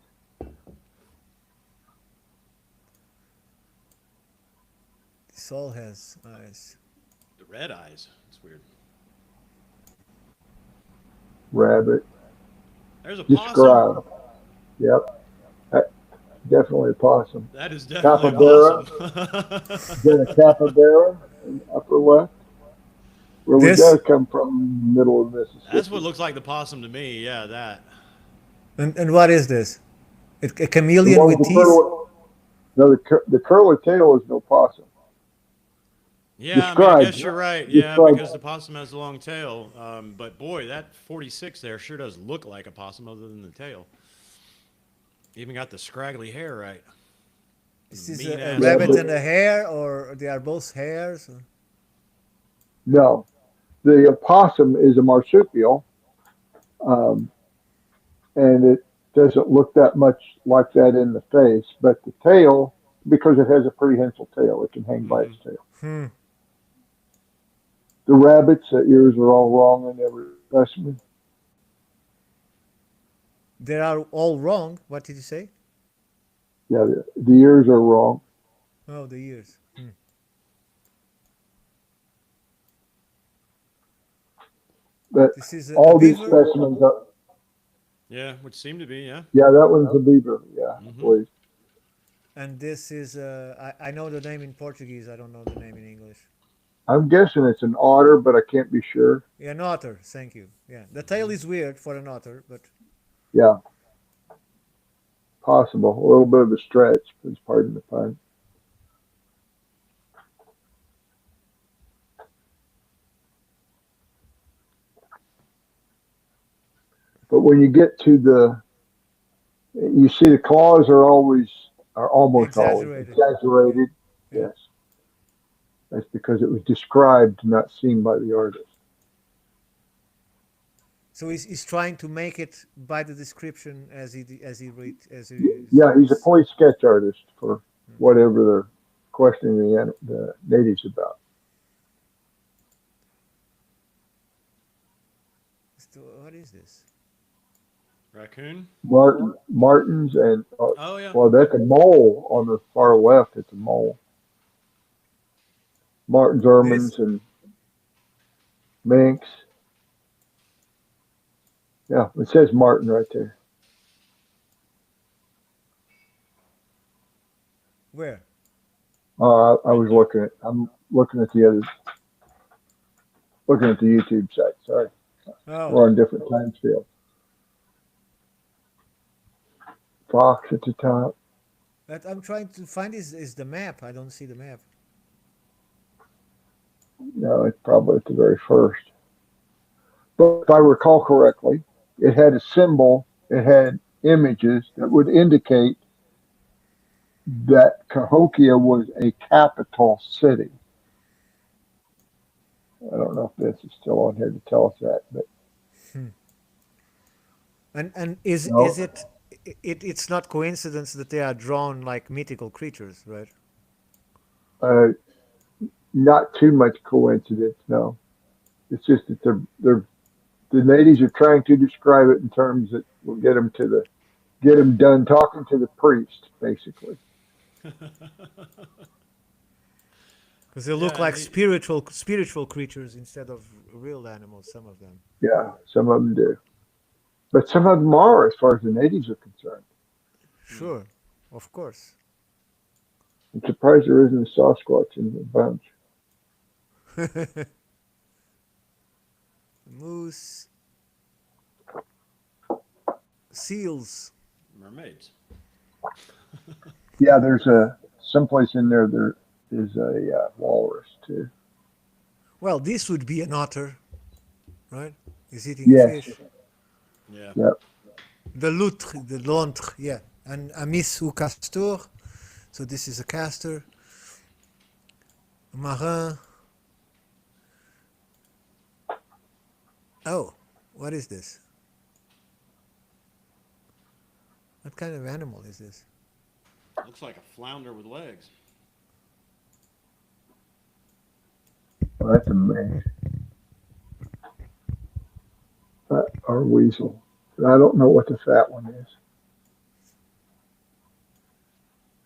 This all has eyes. The red eyes. It's weird. Rabbit, There's a possum. describe. Yep. Definitely a possum. That is definitely a possum. Then a capybara in the upper left. Where we This- does come from, middle of Mississippi. That's what looks like the possum to me. Yeah, that. And what is this? A The chameleon one with with teeth? no, the curly tail is no possum. Yeah, I mean, I Described. guess you're right. Yeah, Described. because the possum has a long tail. But boy, that 46 there sure does look like a possum other than the tail. Even got the scraggly hair right. This is Mean a ass Yeah, rabbit but and a hare, or they are both hares? Or- no, the opossum is a marsupial, um, and it doesn't look that much like that in the face, but the tail, because it has a prehensile tail, it can hang by Hmm. its tail. Hmm. The rabbit's ears are all wrong in every specimen. They are all wrong. What did you say? Yeah, the ears are wrong. Oh, the ears. Hmm. But This is a all these beaver, specimens are, Yeah, which seem to be, yeah. yeah, that one's a beaver. Yeah, I Hmm. believe. and this is I know the name in Portuguese. I don't know the name in English. I'm guessing it's an otter, but I can't be sure. Yeah, an otter. Thank you. Yeah, the tail is weird for an otter, but Yeah, possible. A little bit of a stretch, please pardon the pun. But when you get to you see the claws are almost always exaggerated. Yeah, exaggerated. yeah. Yes, that's because it was described, not seen by the artist. So he's trying to make it by the description as he read as he. Yeah, he's a point sketch artist for whatever they're questioning the natives about. What is this? Raccoon? Martins and Oh, yeah. well, that's a mole on the far left. It's a mole. Martins, This ermines, and minks. Yeah, it says Martin right there. where? I Right was there. looking at. I'm looking at the YouTube site. Sorry, Oh, we're on different time scales. Fox at the top. but I'm trying to find is the map. I don't see the map. No, it's probably at the very first. But if I recall correctly, it had a symbol. It had images that would indicate that Cahokia was a capital city. I don't know if this is still on here to tell us that, but And no, is it's not coincidence that they are drawn like mythical creatures, right? uh, not too much coincidence. No, it's just that they're the natives are trying to describe it in terms that will get them done talking to the priest, basically. Because they look Yeah, like and the, spiritual creatures instead of real animals. Some of them. Yeah, some of them do, but some of them are, as far as the natives are concerned. mm, Sure, of course. I'm surprised there isn't a Sasquatch in the bunch. Moose, seals. mermaids. Yeah, there's a someplace in there. There is a walrus too. Well, this would be an otter, right? He's eating a Yes. fish. Yeah. Yep. The loutre, the lontre, yeah. And amis ou castor. So this is a castor. Marin. Oh, what is this? What kind of animal is this? Looks like a flounder with legs. Well, that's amazing. Or weasel. I don't know what the fat one is.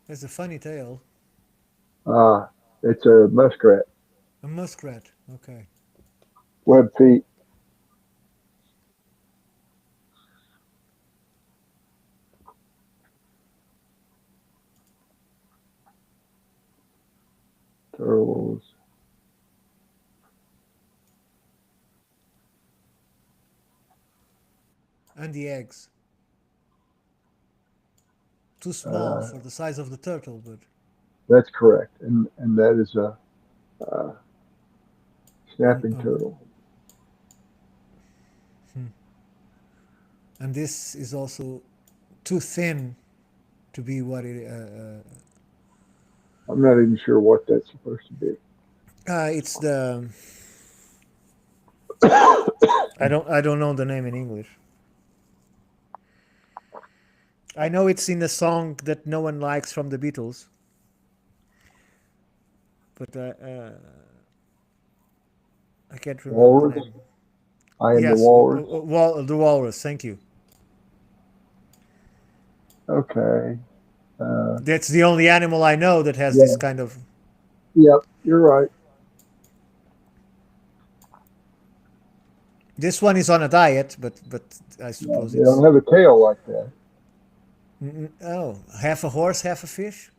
Has a funny tail. Ah, it's a muskrat. A muskrat. Okay. Web feet. Turtles. And the eggs. Too small Uh, for the size of the turtle, but that's correct, and that is Snapping turtle. And this is also too thin to be what it. I'm not even sure what that's supposed to be. It's the. I don't know the name in English. I know it's in a song that no one likes from the Beatles, but I can't remember the Walrus. name. I am the Yes, walrus. the walrus. Thank you. Okay. That's the only animal I know that has this Yeah. kind of. Yep. You're right. This one is on a diet, but I Yeah, suppose they don't it's. have a tail like that. Oh, half a horse, half a fish.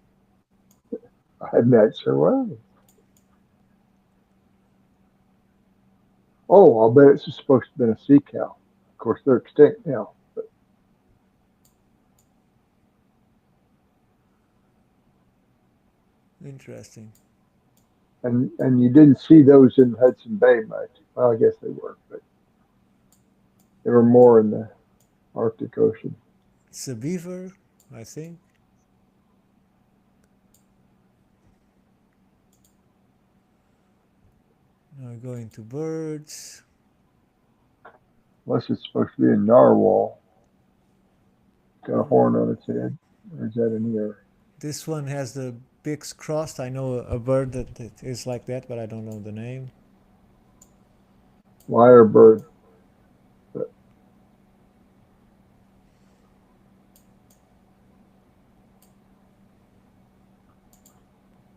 I'm not sure why. Oh, I'll bet it's supposed to have been a sea cow. Of course, they're extinct now. Interesting. And you didn't see those in Hudson Bay much. Well, I guess they were, but they were more in the Arctic Ocean. It's a beaver, I think. Now we go into birds. Unless it's supposed to be a narwhal. Got a horn on its head. Or is that an ear? This one has the beaks crossed. I know a bird that is like that, but I don't know the name. Lyrebird. But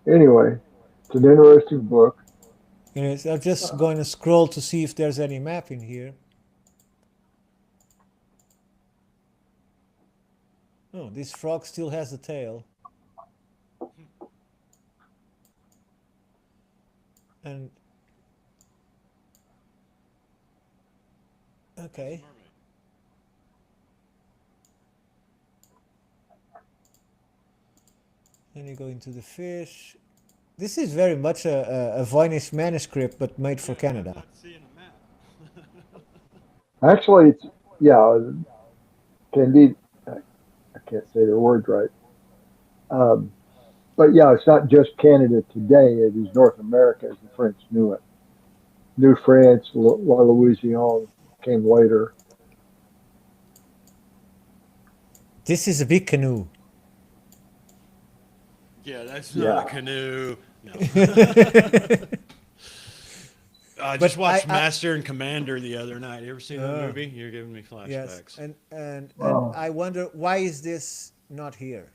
anyway, it's an interesting book. Anyways, I'm just going to scroll to see if there's any map in here. Oh, this frog still has a tail. And okay. Then you go into the fish. This is very much a Voynich manuscript, but made for Canada. Not seeing a map. Actually, it's, yeah, Candide, I can't say the word right. Um, but yeah, it's not just Canada today, it is North America as the French knew it. New France, La Louisiane came later. This is a big canoe. Yeah, that's Yeah. not a canoe. No. I But just watched I- Master and Commander the other night. You ever seen that Oh. movie? You're giving me flashbacks. Yes, and Oh. I wonder why is this not here?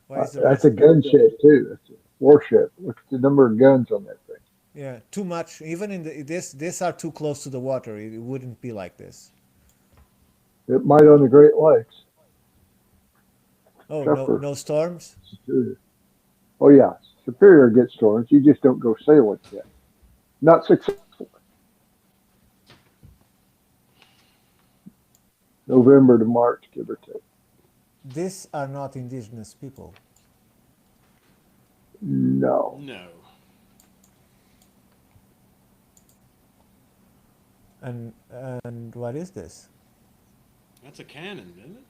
Why is the That's rest? a gunship too. That's a warship. Look at the number of guns on that thing. Yeah, too much. Even in this are too close to the water. It wouldn't be like this. It might on the Great Lakes. Oh, Tougher. no storms. Superior. Oh yeah, Superior gets storms. You just don't go sailing yet. Not successfully. November to March, give or take. These are not indigenous people. No. No. And what is this? That's a cannon, isn't it?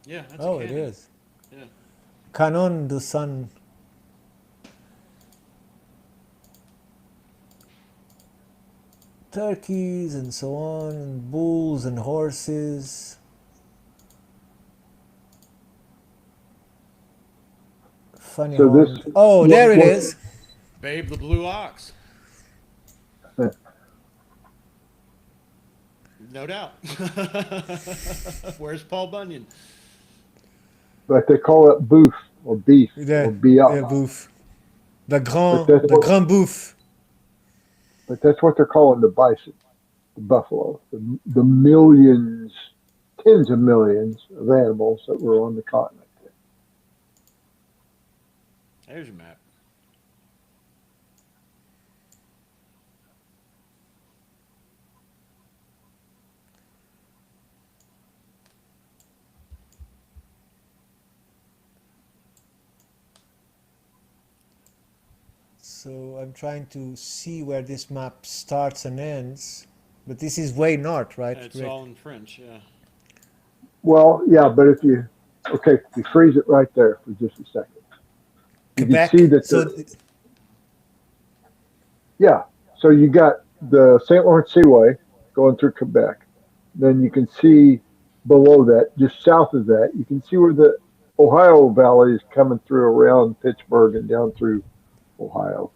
Yeah, that's Oh, a it cannon. is. Yeah. Canon du Sun. Turkeys and so on, and bulls and horses. Funny So horn. this- Oh, there it is. Babe the Blue Ox. No doubt. Where's Paul Bunyan? But they call it boof or beef or The biaf. bouffe. The But that's what- grand bouffe. But that's what they're calling the bison, the buffalo, the millions, tens of millions of animals that were on the continent. There's your map. So I'm trying to see where this map starts and ends. But this is way north, right? It's Rick? all in French. Yeah. Well, yeah, but if you, okay, we freeze it right there for just a second. You can see Quebec. that So yeah, so you got the St. Lawrence Seaway going through Quebec. Then you can see below that, just south of that, you can see where the Ohio Valley is coming through around Pittsburgh and down through Ohio.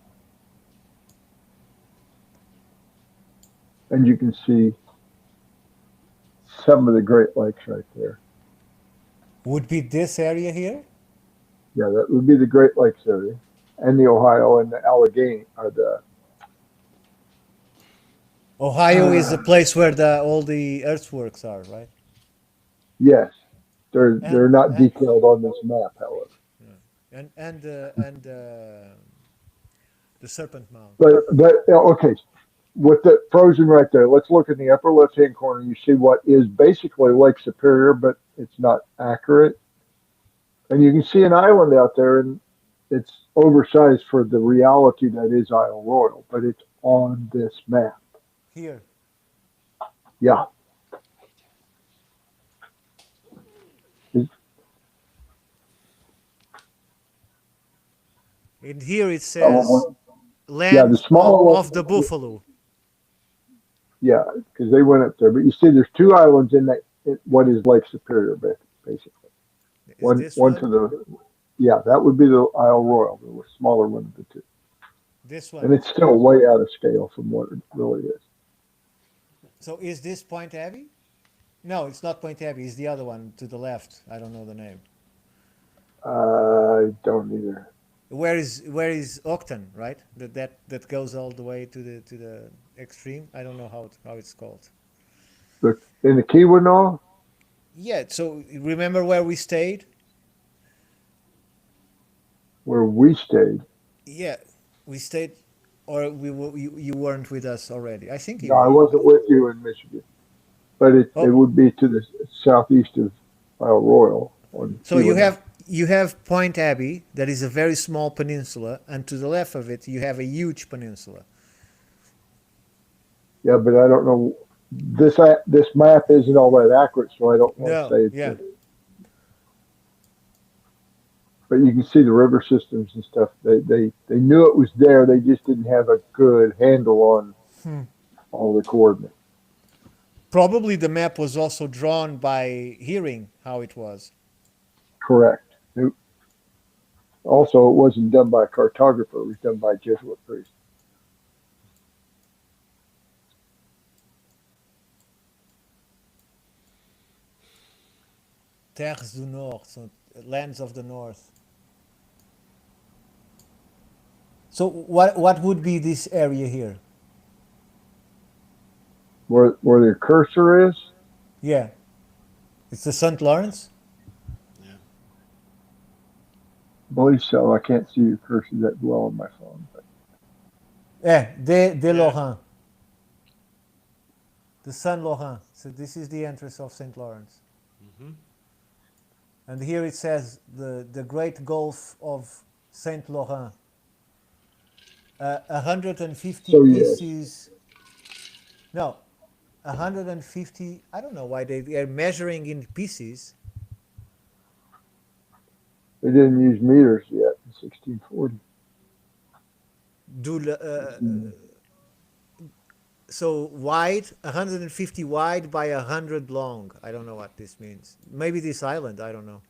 And you can see some of the Great Lakes right there. would be this area here? Yeah, that would be the Great Lakes area. And the Ohio and the Allegheny are the Ohio is the place where all the earthworks are, right? yes. They're And not and detailed on this map, however. the Serpent Mound. But okay, with the frozen right there, let's look in the upper left hand corner. You see what is basically Lake Superior, but it's not accurate. And you can see an island out there, and it's oversized for the reality that is Isle Royal, but it's on this map. Here. Yeah. And here it says Yeah, land the smaller one. of the buffalo. Yeah, because they went up there. But you see, there's two islands in that. What is Lake Superior, basically? Is this One one? to the. Yeah, that would be the Isle Royal, the smaller one of the two. This And one. it's still way out of scale from what it really is. So is this Point Abbey? No, it's not Point Abbey. It's the other one to the left. I don't know the name. I don't either. Where is Octon, right? That goes all the way to the extreme. I don't know how it's called. But in the Keweenaw, Yeah. So remember where we stayed? where we stayed, Yeah, we stayed, or you weren't with us already. I think you no, I were. wasn't with you in Michigan, but it Oh, would be to the southeast of Isle Royal on so you Keweenaw. have Point Abbey, that is a very small peninsula, and to the left of it you have a huge peninsula. Yeah, but I don't know. This map isn't all that accurate, so I don't want to No, say it's. yeah. But you can see the river systems and stuff. They knew it was there. They just didn't have a good handle on all the coordinates. Probably the map was also drawn by hearing how it was. Correct. Also, it wasn't done by a cartographer. It was done by a Jesuit priest. Terres du Nord, so lands of the north. So what would be this area here? Where the cursor is, Yeah, it's the St. Lawrence. Yeah. I believe so. I can't see your cursor that well on my phone. But Yeah, de Yeah. Laurent. The Saint Laurent. So this is the entrance of St. Lawrence. Mm-hmm. And here it says the Great Gulf of Saint Laurent. 150 So, yes. pieces. No, 150. I don't know why they are measuring in pieces. they didn't use meters yet in 1640. So wide, 150 wide by 100 long. I don't know what this means. Maybe this island. I don't know.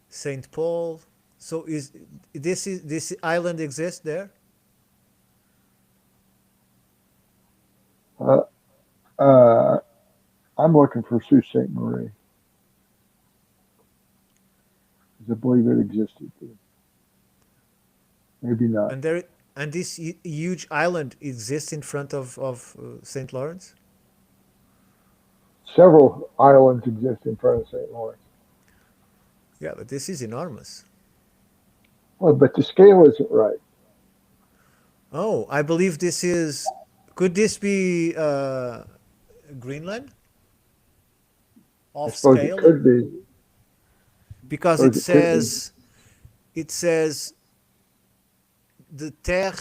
Saint Paul. So is this island exists there? Uh, I'm looking for Sault Ste. Marie. I believe it existed. Maybe not. And this huge island exists in front of Saint Lawrence. Several islands exist in front of St. Lawrence. Yeah, but this is enormous. Well, but the scale isn't right. Oh, I believe this is. Could this be Greenland? I off suppose it scale could be. because Suppose it could be. it says the Terre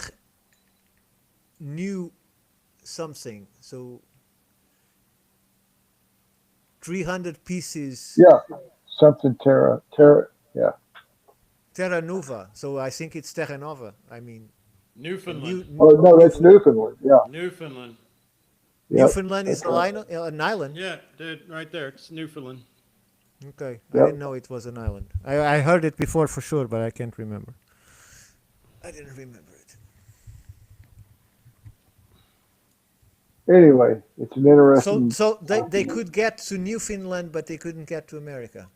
knew something. So 300 pieces Yeah, something yeah. Terra Nova. So I think it's Terra Nova. I mean, Newfoundland. Oh no, that's Newfoundland. Yeah, Newfoundland. yep, Newfoundland is that's right. an island. Yeah, dude, right there. It's Newfoundland. Okay, I Yep. didn't know it was an island. I heard it before for sure, but I can't remember. I didn't remember it. Anyway, it's an interesting. So they could get to Newfoundland, but they couldn't get to America.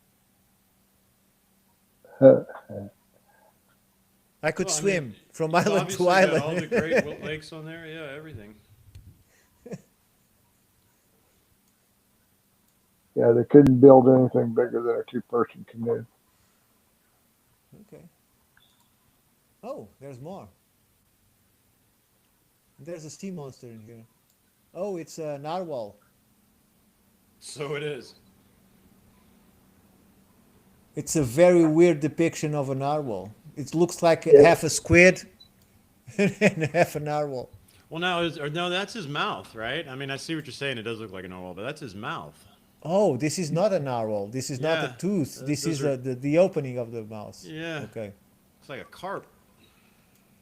I could Well, I swim mean, from It's island to obviously got all the island. great lakes on there. Yeah, everything. Yeah, they couldn't build anything bigger than a two-person canoe. Okay. Oh, there's more. There's a sea monster in here. Oh, it's a narwhal. So it is. It's a very weird depiction of a narwhal. It looks like Yeah. half a squid and half a narwhal. Well, no, that's his mouth, right? I mean, I see what you're saying. It does look like a narwhal, but that's his mouth. Oh, this is not a narwhal. This is not Yeah, a tooth. This those is are- the opening of the mouth. Yeah. Okay. It's like a carp.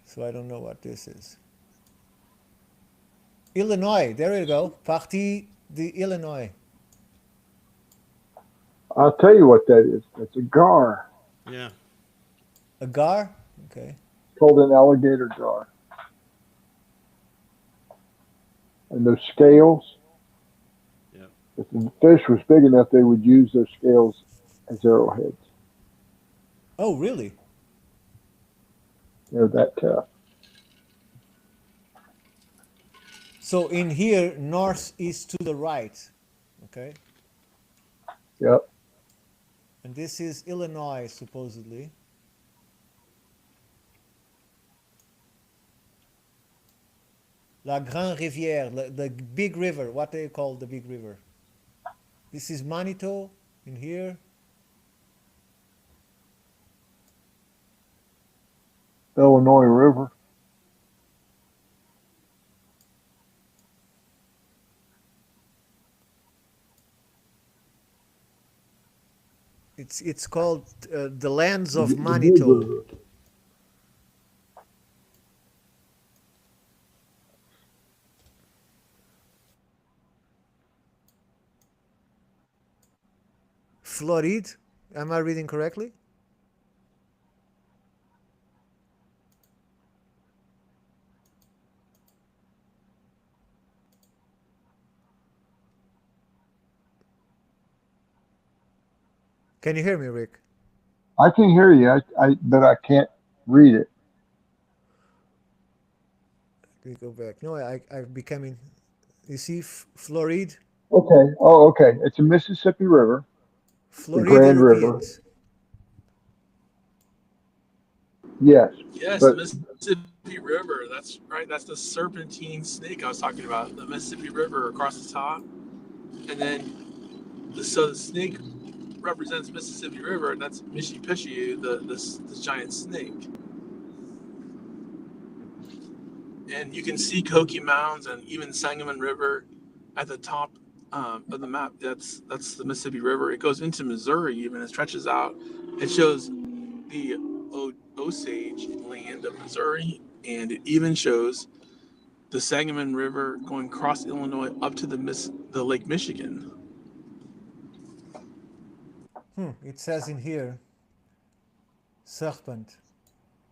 So I don't know what this is. Illinois. There you go. Partie de Illinois. I'll tell you what that is. That's a gar. Yeah. A gar? Okay. It's called an alligator gar. And those scales. Yeah. If the fish was big enough, they would use those scales as arrowheads. Oh, really? They're that tough. So in here, north is to the right. Okay. Yep. And this is Illinois, supposedly. La Grande Rivière, the big river. What do you call the big river? This is Manitou in here. Illinois River. It's called the lands of The big Manitou. river. Floride. Am I reading correctly? Can you hear me, Rick? I can hear you, but I can't read it. Let me go back. No, I've becoming. You see, Floride, Okay. Oh, okay. It's a Mississippi River, the Floride Grand River. Europeans. Yes, Yes, the but Mississippi River. That's right. That's the serpentine snake I was talking about. The Mississippi River across the top, and then so the snake represents Mississippi River, and that's Mishipishu, the giant snake. And you can see Koki Mounds and even Sangamon River at the top of the map. That's the Mississippi River. It goes into Missouri, even it stretches out. It shows the Osage land of Missouri, and it even shows the Sangamon River going across Illinois up to the Lake Michigan. It says in here, serpent,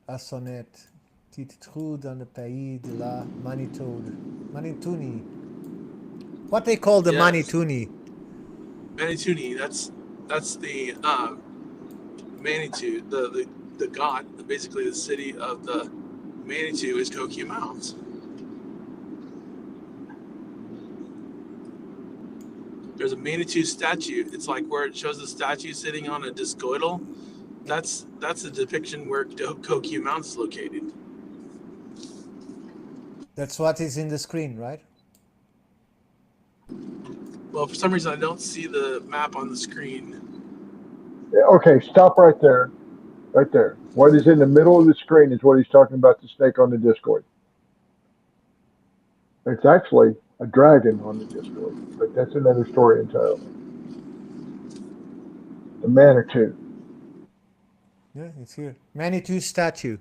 à sonnette, petite trou dans le pays de la Manitoud. Manitouni. What they call the Yes. Manitouni? Manitouni, that's the Manitou, the god, basically the city of the Manitou is Koki Mounds. There's a Manitou statue. It's like where it shows the statue sitting on a discoidal. That's a depiction where Koki Mounds is located. That's what is in the screen, right? Well, for some reason, I don't see the map on the screen. Okay, stop right there. Right there. What is in the middle of the screen is what he's talking about, the snake on the Discord. It's actually a dragon on the Discord, but that's another story entirely. The Manitou. Yeah, it's here. Manitou statue.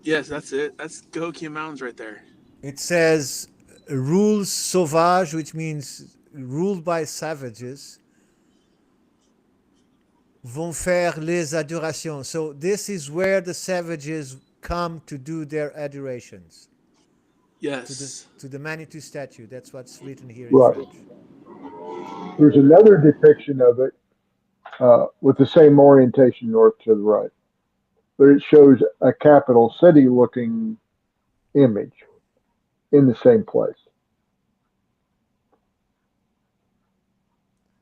Yes, that's it. That's Cahokia Mountains right there. It says rules sauvage, which means ruled by savages. Vont faire les adorations. So this is where the savages come to do their adorations. Yes. To the Manitou statue. That's what's written here in Right. French. There's another depiction of it with the same orientation north to the right, but it shows a capital city looking image in the same place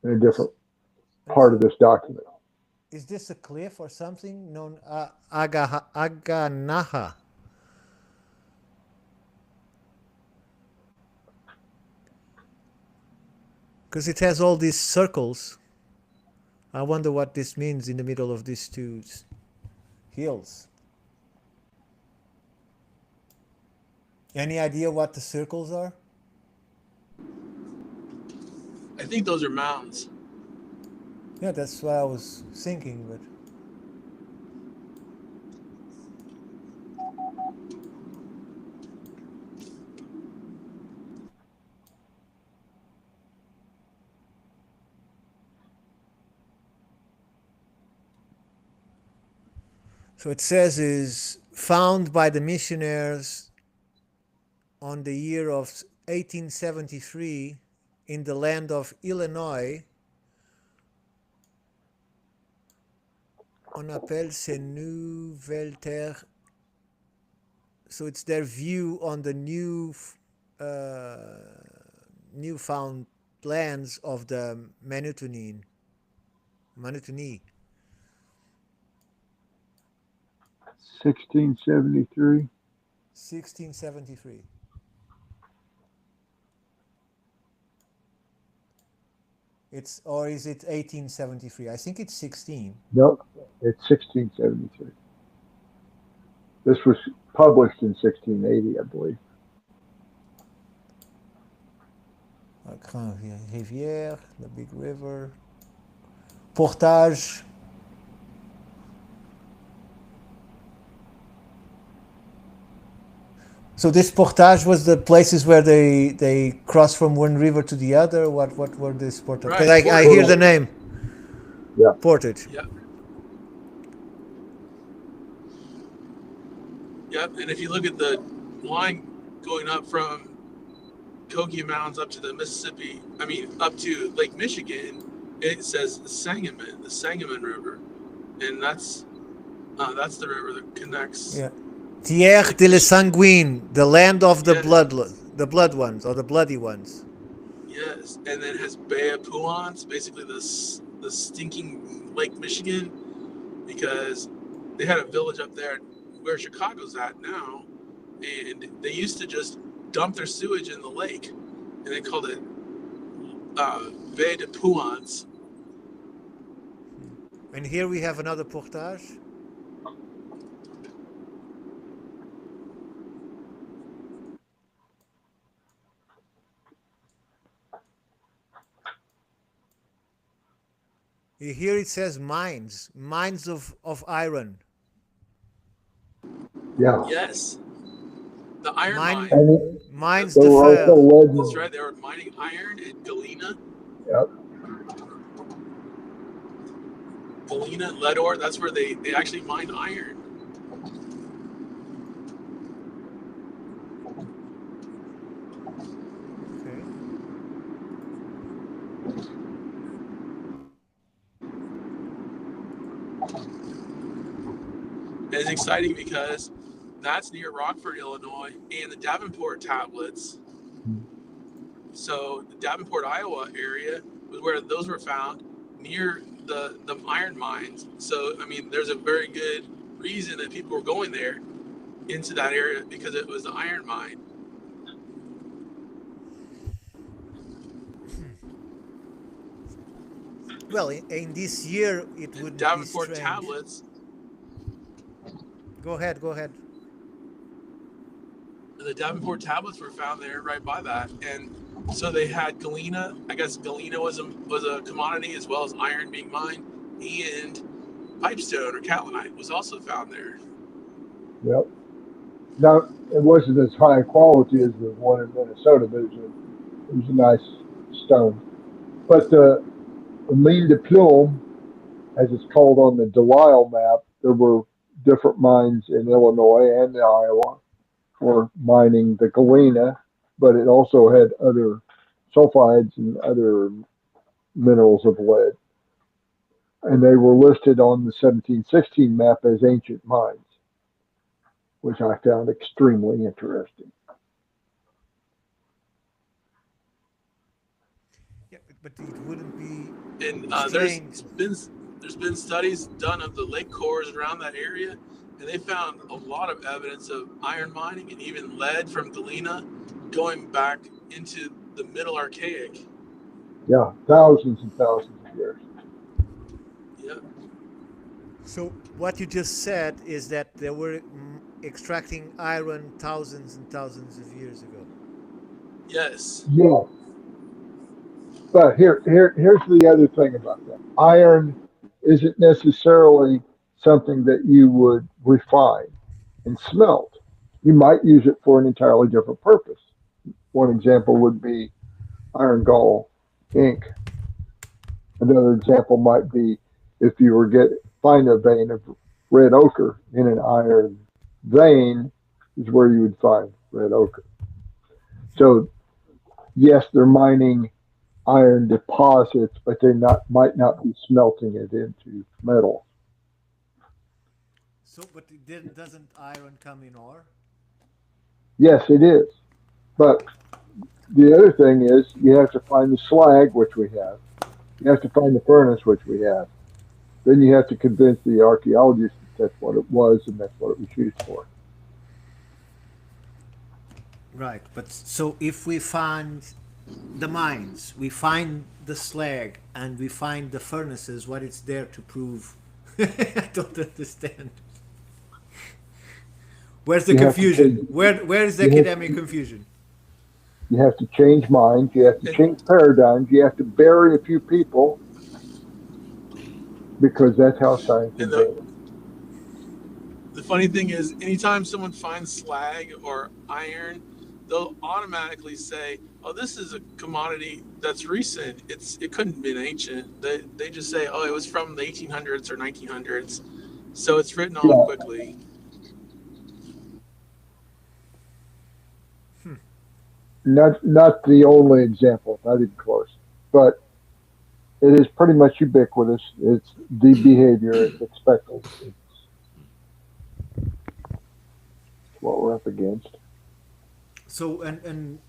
in a different part of this document. Is this a cliff or something known Aganaha? Because it has all these circles. I wonder what this means in the middle of these two hills. Any idea what the circles are? I think those are mountains. Yeah, that's what I was thinking, but so it says is found by the missionaries on the year of 1873 in the land of Illinois. On appelle ces nouvelles terres. So it's their view on the newfound lands of the Manitouni. 1673. 1673. Or is it 1873? I think it's 16. Nope, it's 1673. This was published in 1680, I believe. Grand Rivière, the big river. Portage. So this portage was the places where they cross from one river to the other. What were these portages? Because Right, I hear the name. Yeah. Portage. Yep. Yep. And if you look at the line going up from Cahokia Mountains up to the Mississippi, up to Lake Michigan, it says the Sangamon River, and that's the river that connects. Yeah. Terre de la Sanguine, the land of the Yes. the blood ones or the bloody ones. Yes, and then it has Bay of Puans, basically the stinking Lake Michigan, because they had a village up there where Chicago's at now, and they used to just dump their sewage in the lake, and they called it Bay de Puans. And here we have another portage. Here it says mines of iron. Yeah. Yes, the iron mine. And Mines there de were fer. also lead. That's right. They were mining iron at Galena. Yep. Galena, lead ore. That's where they actually mined iron. Okay. And it's exciting because that's near Rockford, Illinois, and the Davenport tablets. So the Davenport, Iowa area was where those were found, near the iron mines. So there's a very good reason that people were going there into that area, because it was the iron mine. Well, in this year it And wouldn't be Davenport strange. tablets. Go ahead, go ahead. The Davenport tablets were found there right by that, and so they had galena. I guess galena was a commodity as well as iron being mined, and pipestone or catlinite was also found there. Yep. Now, it wasn't as high quality as the one in Minnesota, but it was a nice stone. But the mine de plume, as it's called on the Delisle map, there were different mines in Illinois and Iowa for mining the galena, but it also had other sulfides and other minerals of lead. And they were listed on the 1716 map as ancient mines, which I found extremely interesting. Yeah, but it wouldn't be And strange. there's been studies done of the lake cores around that area, and they found a lot of evidence of iron mining and even lead from galena going back into the Middle Archaic. Yeah, thousands and thousands of years. Yep. So what you just said is that they were extracting iron thousands and thousands of years ago. Yes. Yeah, but here's the other thing about that. Iron isn't necessarily something that you would refine and smelt. You might use it for an entirely different purpose. One example would be iron gall ink. Another example might be if you were find a vein of red ochre in an iron vein is where you would find red ochre. So yes, they're mining iron deposits, but they might not be smelting it into metal. So, but doesn't iron come in ore? Yes, it is. But the other thing is you have to find the slag, which we have. You have to find the furnace, which we have. Then you have to convince the archaeologists that that's what it was and that's what it was used for. Right, but so if we find the mines, we find the slag, and we find the furnaces, what it's there to prove? I don't understand. Where's the You have to confusion? change- Where is the you have- academic confusion? You have to change minds. You have to change paradigms. You have to bury a few people because that's how science And advances. the funny thing is, anytime someone finds slag or iron, they'll automatically say, "Oh, this is a commodity that's recent. It couldn't have been ancient." They just say, "Oh, it was from the 1800s or 1900s," so it's written off Yeah. quickly. Not the only example, not even close, but it is pretty much ubiquitous. It's the behavior. It's expected. It's what we're up against. So, and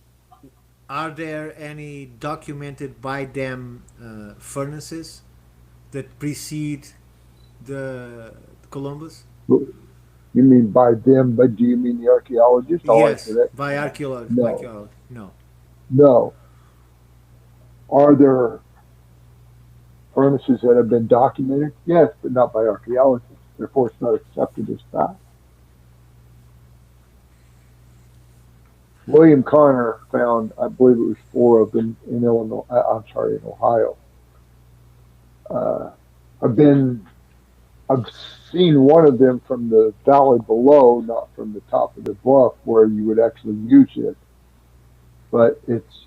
are there any documented by them furnaces that precede the Columbus? You mean by them, but do you mean the archaeologists? I'll answer Yes, that. by archaeology. No. No. No. Are there furnaces that have been documented? Yes, but not by archaeologists. Therefore, it's not accepted as fact. William Connor found, I believe it was 4 of them in Illinois. I'm sorry, in Ohio. Uh, I've seen one of them from the valley below, not from the top of the bluff where you would actually use it. But it's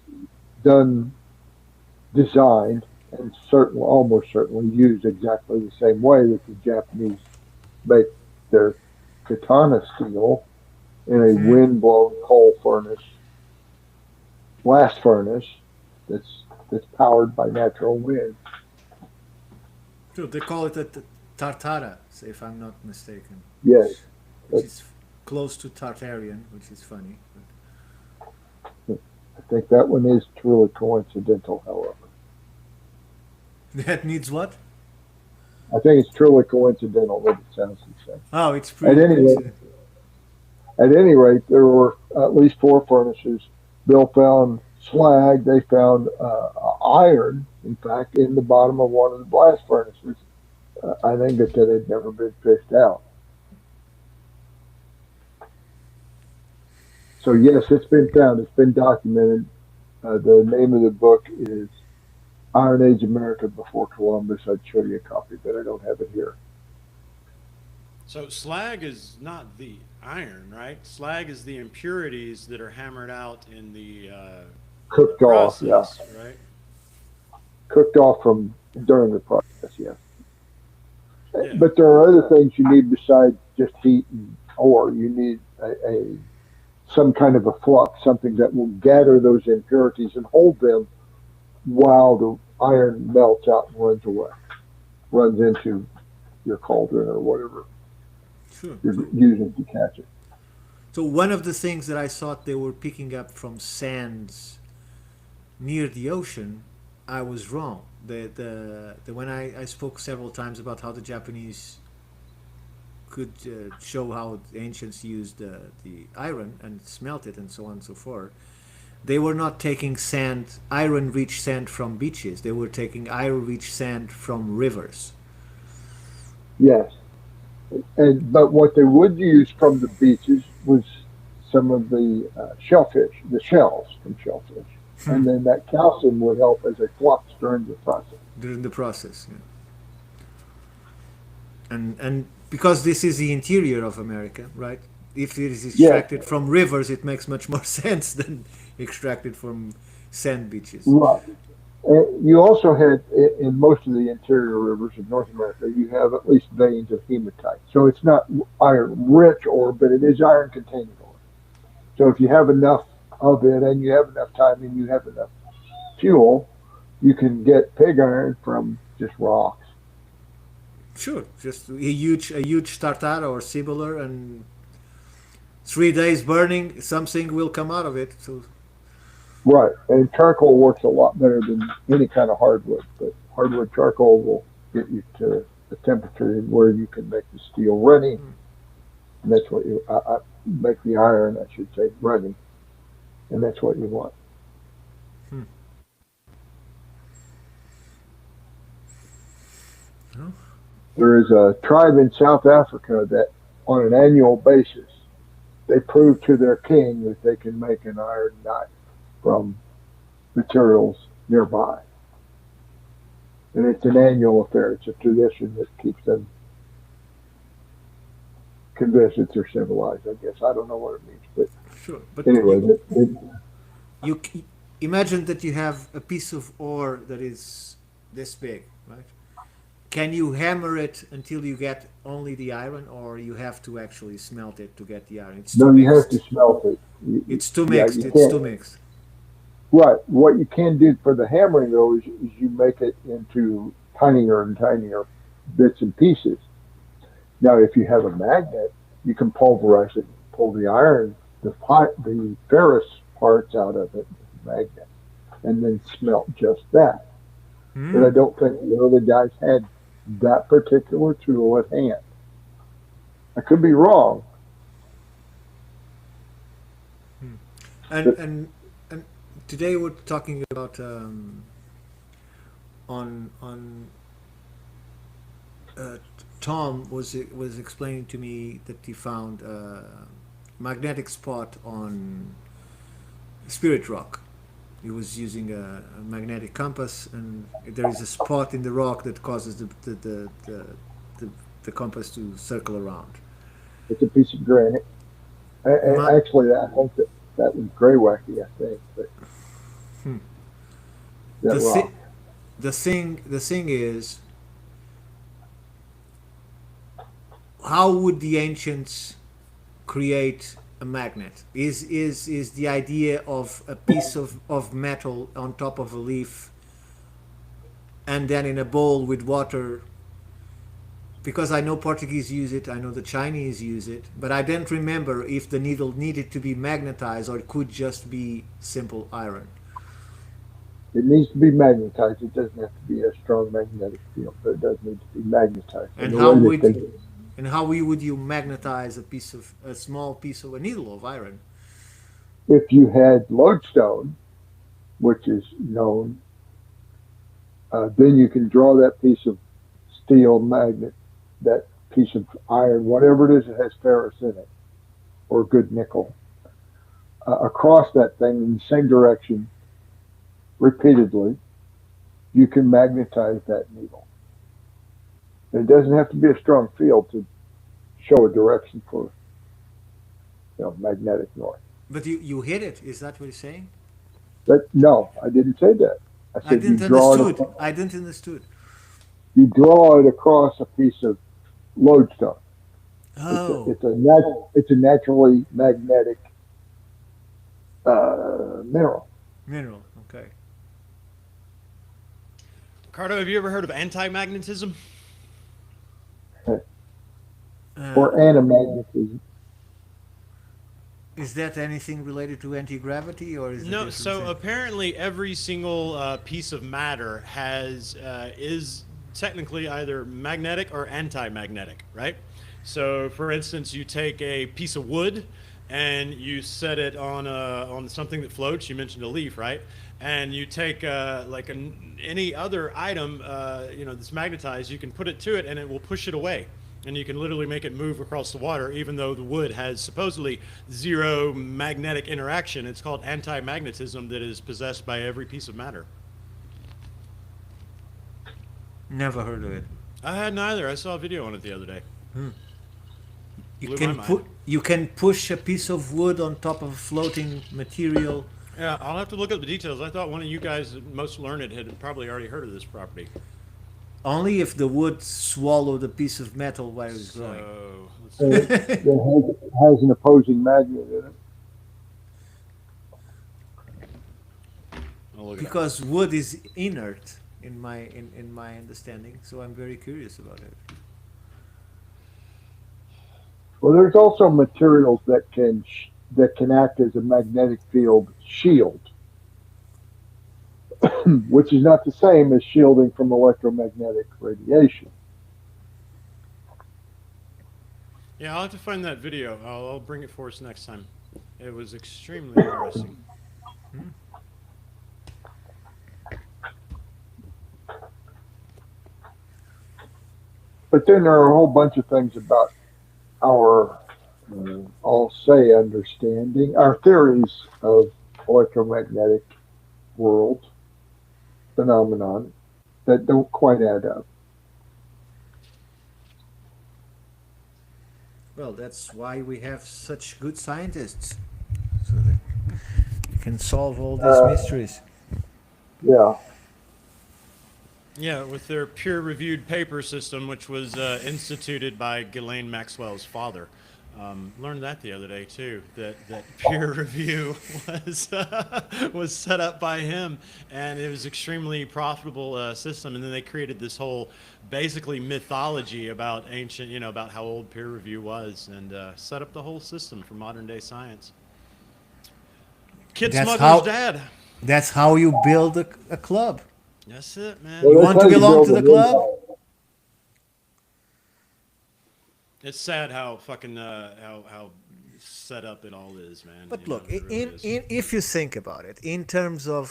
designed, and almost certainly used exactly the same way that the Japanese make their katana steel in a wind-blown coal furnace, blast furnace that's powered by natural wind. So they call it a tartara, if I'm not mistaken. Yes, Which is close to Tartarian, which is funny. I think that one is truly coincidental, however. That needs what? I think it's truly coincidental that it sounds the same. Oh, it's pretty. At any rate, there were at least 4 furnaces. Bill found slag. They found iron In fact, in the bottom of one of the blast furnaces, I think it said it had never been fished out. So yes, it's been found. It's been documented. The name of the book is Iron Age America Before Columbus. I'd show you a copy, but I don't have it here. So slag is not the iron, right? Slag is the impurities that are hammered out in the Cooked off, yeah. process, right? Cooked off from during the process, yes. Yeah. But there are other things you need besides just heat and ore. You need a some kind of a flux, something that will gather those impurities and hold them while the iron melts out and runs away, runs into your cauldron or whatever Sure. you're using to catch it. So one of the things that I thought they were picking up from sands near the ocean, I was wrong. The when I spoke several times about how the Japanese could show how the ancients used the iron and smelt it and so on and so forth, they were not taking sand, iron-rich sand from beaches. They were taking iron-rich sand from rivers. Yes, but what they would use from the beaches was some of the shellfish, the shells from shellfish, and then that calcium would help as a flux during the process. During the process, yeah. And because this is the interior of America, right? If it is extracted from rivers, it makes much more sense than extracted from sand beaches. Right. You also had, in most of the interior rivers of North America, you have at least veins of hematite. So it's not iron-rich ore, but it is iron-containing ore. So if you have enough of it and you have enough time and you have enough fuel, you can get pig iron from just rocks. Sure, just a huge tartar or similar, and 3 days burning, something will come out of it. So Right, and charcoal works a lot better than any kind of hardwood, but hardwood charcoal will get you to a temperature where you can make the steel runny, and that's what I make the iron, I should say, runny, and that's what you want. There is a tribe in South Africa that, on an annual basis, they prove to their king that they can make an iron knife from materials nearby. And it's an annual affair. It's a tradition that keeps them convinced that they're civilized, I guess. I don't know what it means, but sure, but anyway. you imagine that you have a piece of ore that is this big, right? Can you hammer it until you get only the iron, or you have to actually smelt it to get the iron? It's too No, you mixed. have to smelt it. It's too mixed. You It's too can't. mixed. Right. What you can do for the hammering, though, is you make it into tinier and tinier bits and pieces. Now, if you have a magnet, you can pulverize it, pull the iron, the ferrous parts out of it with a magnet, and then smelt just that. But I don't think the early guys had that particular tool at hand. I could be wrong. And today we're talking about Tom was explaining to me that he found a magnetic spot on Spirit Rock. He was using a magnetic compass, and there is a spot in the rock that causes the compass to circle around. It's a piece of granite. Actually, I think that was Greywacky, I think. But that rock. The thing is, how would the ancients create a magnet? Is the idea of a piece of metal on top of a leaf and then in a bowl with water? Because I know Portuguese use it, I know the Chinese use it, but I don't remember if the needle needed to be magnetized or it could just be simple iron. It needs to be magnetized. It doesn't have to be a strong magnetic field, but it does need to be magnetized. And how would you magnetize a small piece of a needle of iron? If you had lodestone, which is known Then you can draw that piece of steel magnet, that piece of iron, whatever it is that has ferrous in it, or good nickel, across that thing in the same direction repeatedly. You can magnetize that needle. And it doesn't have to be a strong field to show a direction for magnetic north. But you hit it. Is that what you're saying? But no, I didn't say that. I I said you didn't draw it. understood. I didn't understood. You draw it across a piece of lodestone. Oh, It's a naturally magnetic mineral. mineral. Okay. Ricardo, have you ever heard of anti-magnetism? Or antimagnetism. Is that anything related to anti-gravity, or is it No, different so thing? apparently every single piece of matter is technically either magnetic or anti-magnetic, right? So, for instance, you take a piece of wood and you set it on something that floats. You mentioned a leaf, right? And you take any other item, that's magnetized. You can put it to it, and it will push it away. And you can literally make it move across the water, even though the wood has supposedly zero magnetic interaction. It's called anti-magnetism that is possessed by every piece of matter. Never heard of it. I had neither. I saw a video on it the other day. You Blew can my mind. you can push a piece of wood on top of a floating material. Yeah, I'll have to look up the details. I thought one of you guys, most learned, had probably already heard of this property. Only if the wood swallowed a piece of metal while it was growing. So, let's And see. it has an opposing magnet in it. I'll look it up. Because wood is inert in my understanding, so I'm very curious about it. Well, there's also materials that can act as a magnetic field shield, which is not the same as shielding from electromagnetic radiation. Yeah, I'll have to find that video. I'll bring it for us next time. It was extremely interesting. But then there are a whole bunch of things about our, I'll say, understanding, our theories of electromagnetic world phenomenon that don't quite add up. Well, that's why we have such good scientists, so that you can solve all these mysteries. Yeah. Yeah, with their peer-reviewed paper system, which was instituted by Ghislaine Maxwell's father. Learned that the other day too. That peer review was set up by him, and it was extremely profitable system. And then they created this whole basically mythology about ancient, about how old peer review was, and set up the whole system for modern day science. Kid That's smuggler's how- dad. That's how you build a club. That's it, man. Well, You that's want to how you belong build to a the club? empire. It's sad how fucking how set up it all is, man. But You know, look, it really is. if you think about it, in general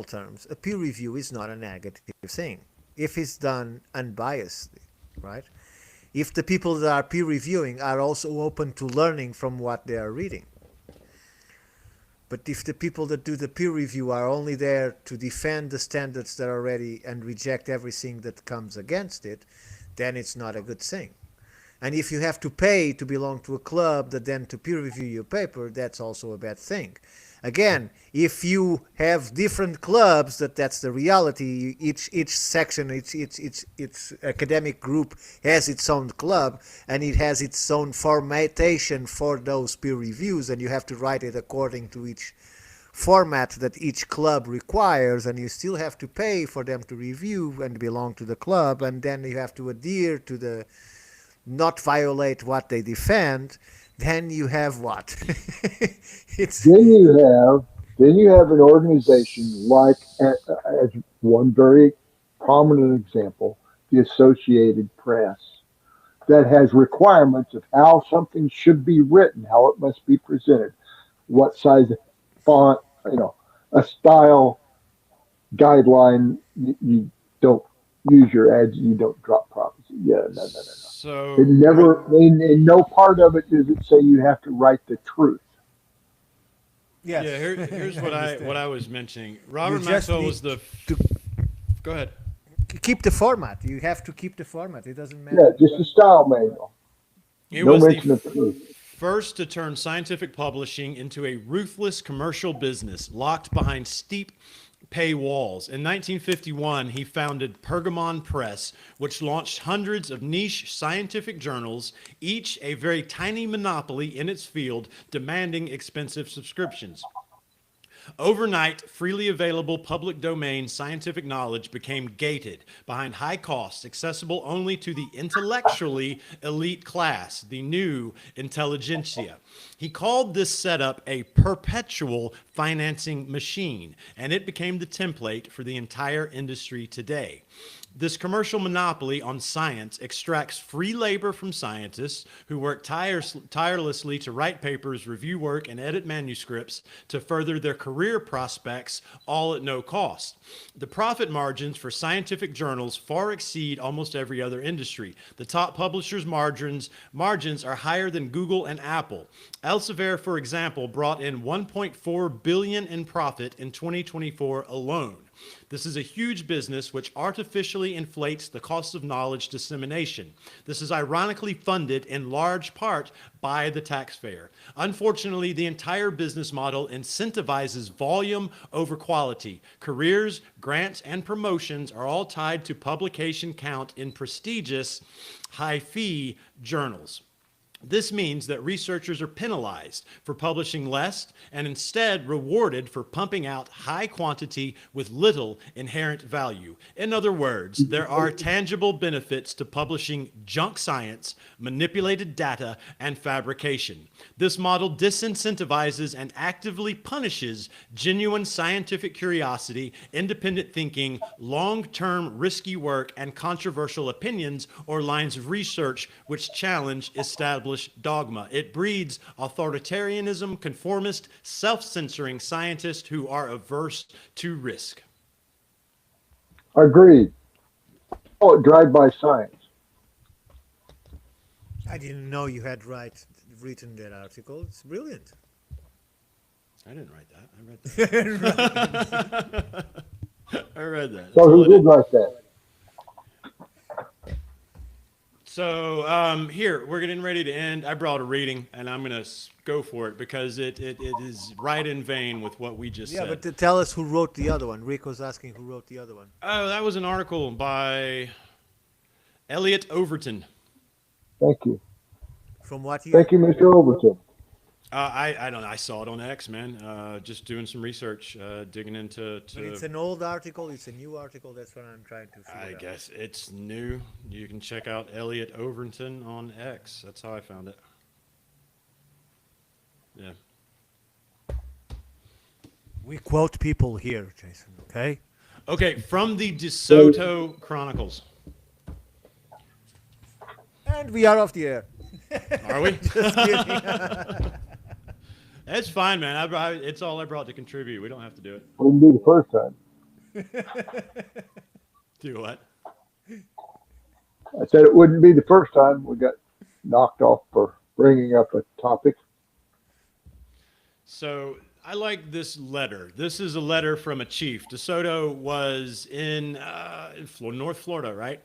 terms, a peer review is not a negative thing if it's done unbiasedly, right? If the people that are peer reviewing are also open to learning from what they are reading. But if the people that do the peer review are only there to defend the standards that are ready and reject everything that comes against it, then it's not a good thing. And if you have to pay to belong to a club that then to peer review your paper, that's also a bad thing. Again, if you have different clubs, that's the reality. Each section, each academic group has its own club, and it has its own formattation for those peer reviews, and you have to write it according to each format that each club requires, and you still have to pay for them to review and belong to the club, and then you have to adhere to the not violate what they defend. Then you have what? It's Then you have an organization like, as one very prominent example, the Associated Press, that has requirements of how something should be written, how it must be presented, what size font, a style, guideline. You don't use your ads. You don't drop prophecy. Yeah, no. So It never, in no part of it does it say you have to write the truth. Yes. yeah, here's what understand. I was mentioning. Robert just Maxwell need was the. to Go ahead. keep the format. You have to keep the format. It doesn't Yeah, matter. just a style manual. He No was the mention of truth. first to turn scientific publishing into a ruthless commercial business locked behind steep paywalls. In 1951, he founded Pergamon Press, which launched hundreds of niche scientific journals, each a very tiny monopoly in its field, demanding expensive subscriptions. Overnight, freely available public domain scientific knowledge became gated behind high costs, accessible only to the intellectually elite class, the new intelligentsia. He called this setup a perpetual financing machine, and it became the template for the entire industry today. This commercial monopoly on science extracts free labor from scientists who work tirelessly to write papers, review work, and edit manuscripts to further their career prospects, all at no cost. The profit margins for scientific journals far exceed almost every other industry. The top publishers' margins are higher than Google and Apple. Elsevier, for example, brought in $1.4 billion in profit in 2024 alone. This is a huge business which artificially inflates the cost of knowledge dissemination. This is ironically funded in large part by the taxpayer. Unfortunately, the entire business model incentivizes volume over quality. Careers, grants, and promotions are all tied to publication count in prestigious, high-fee journals. This means that researchers are penalized for publishing less and instead rewarded for pumping out high quantity with little inherent value. In other words, there are tangible benefits to publishing junk science, manipulated data, and fabrication. This model disincentivizes and actively punishes genuine scientific curiosity, independent thinking, long-term risky work, and controversial opinions or lines of research which challenge established dogma. It breeds authoritarianism, conformist, self-censoring scientists who are averse to risk. Agreed. Call it drive-by science. I didn't know you had written that article. It's brilliant. I didn't write that. I read that. I read that. That's So all who I did did. write that? So here, we're getting ready to end. I brought a reading, and I'm going to go for it because it is right in vein with what we just Yeah, said. but tell us who wrote the other one. Rick was asking who wrote the other one. Oh, that was an article by Elliot Overton. Thank you. From what year? Thank you, Mr. Overton. I don't know. I saw it on X, man. Just doing some research, digging into. But it's an old article. It's a new article. That's what I'm trying to figure I out. guess it's new. You can check out Elliot Overton on X. That's how I found it. Yeah. We quote people here, Jason. Okay. Okay, from the DeSoto Chronicles. And we are off the air. Are we? Just kidding. It's fine, man. It's all I brought to contribute. We don't have to do it. Wouldn't be the first time. Do what? I said it wouldn't be the first time we got knocked off for bringing up a topic. So I like this letter. This is a letter from a chief. DeSoto was in North Florida, right?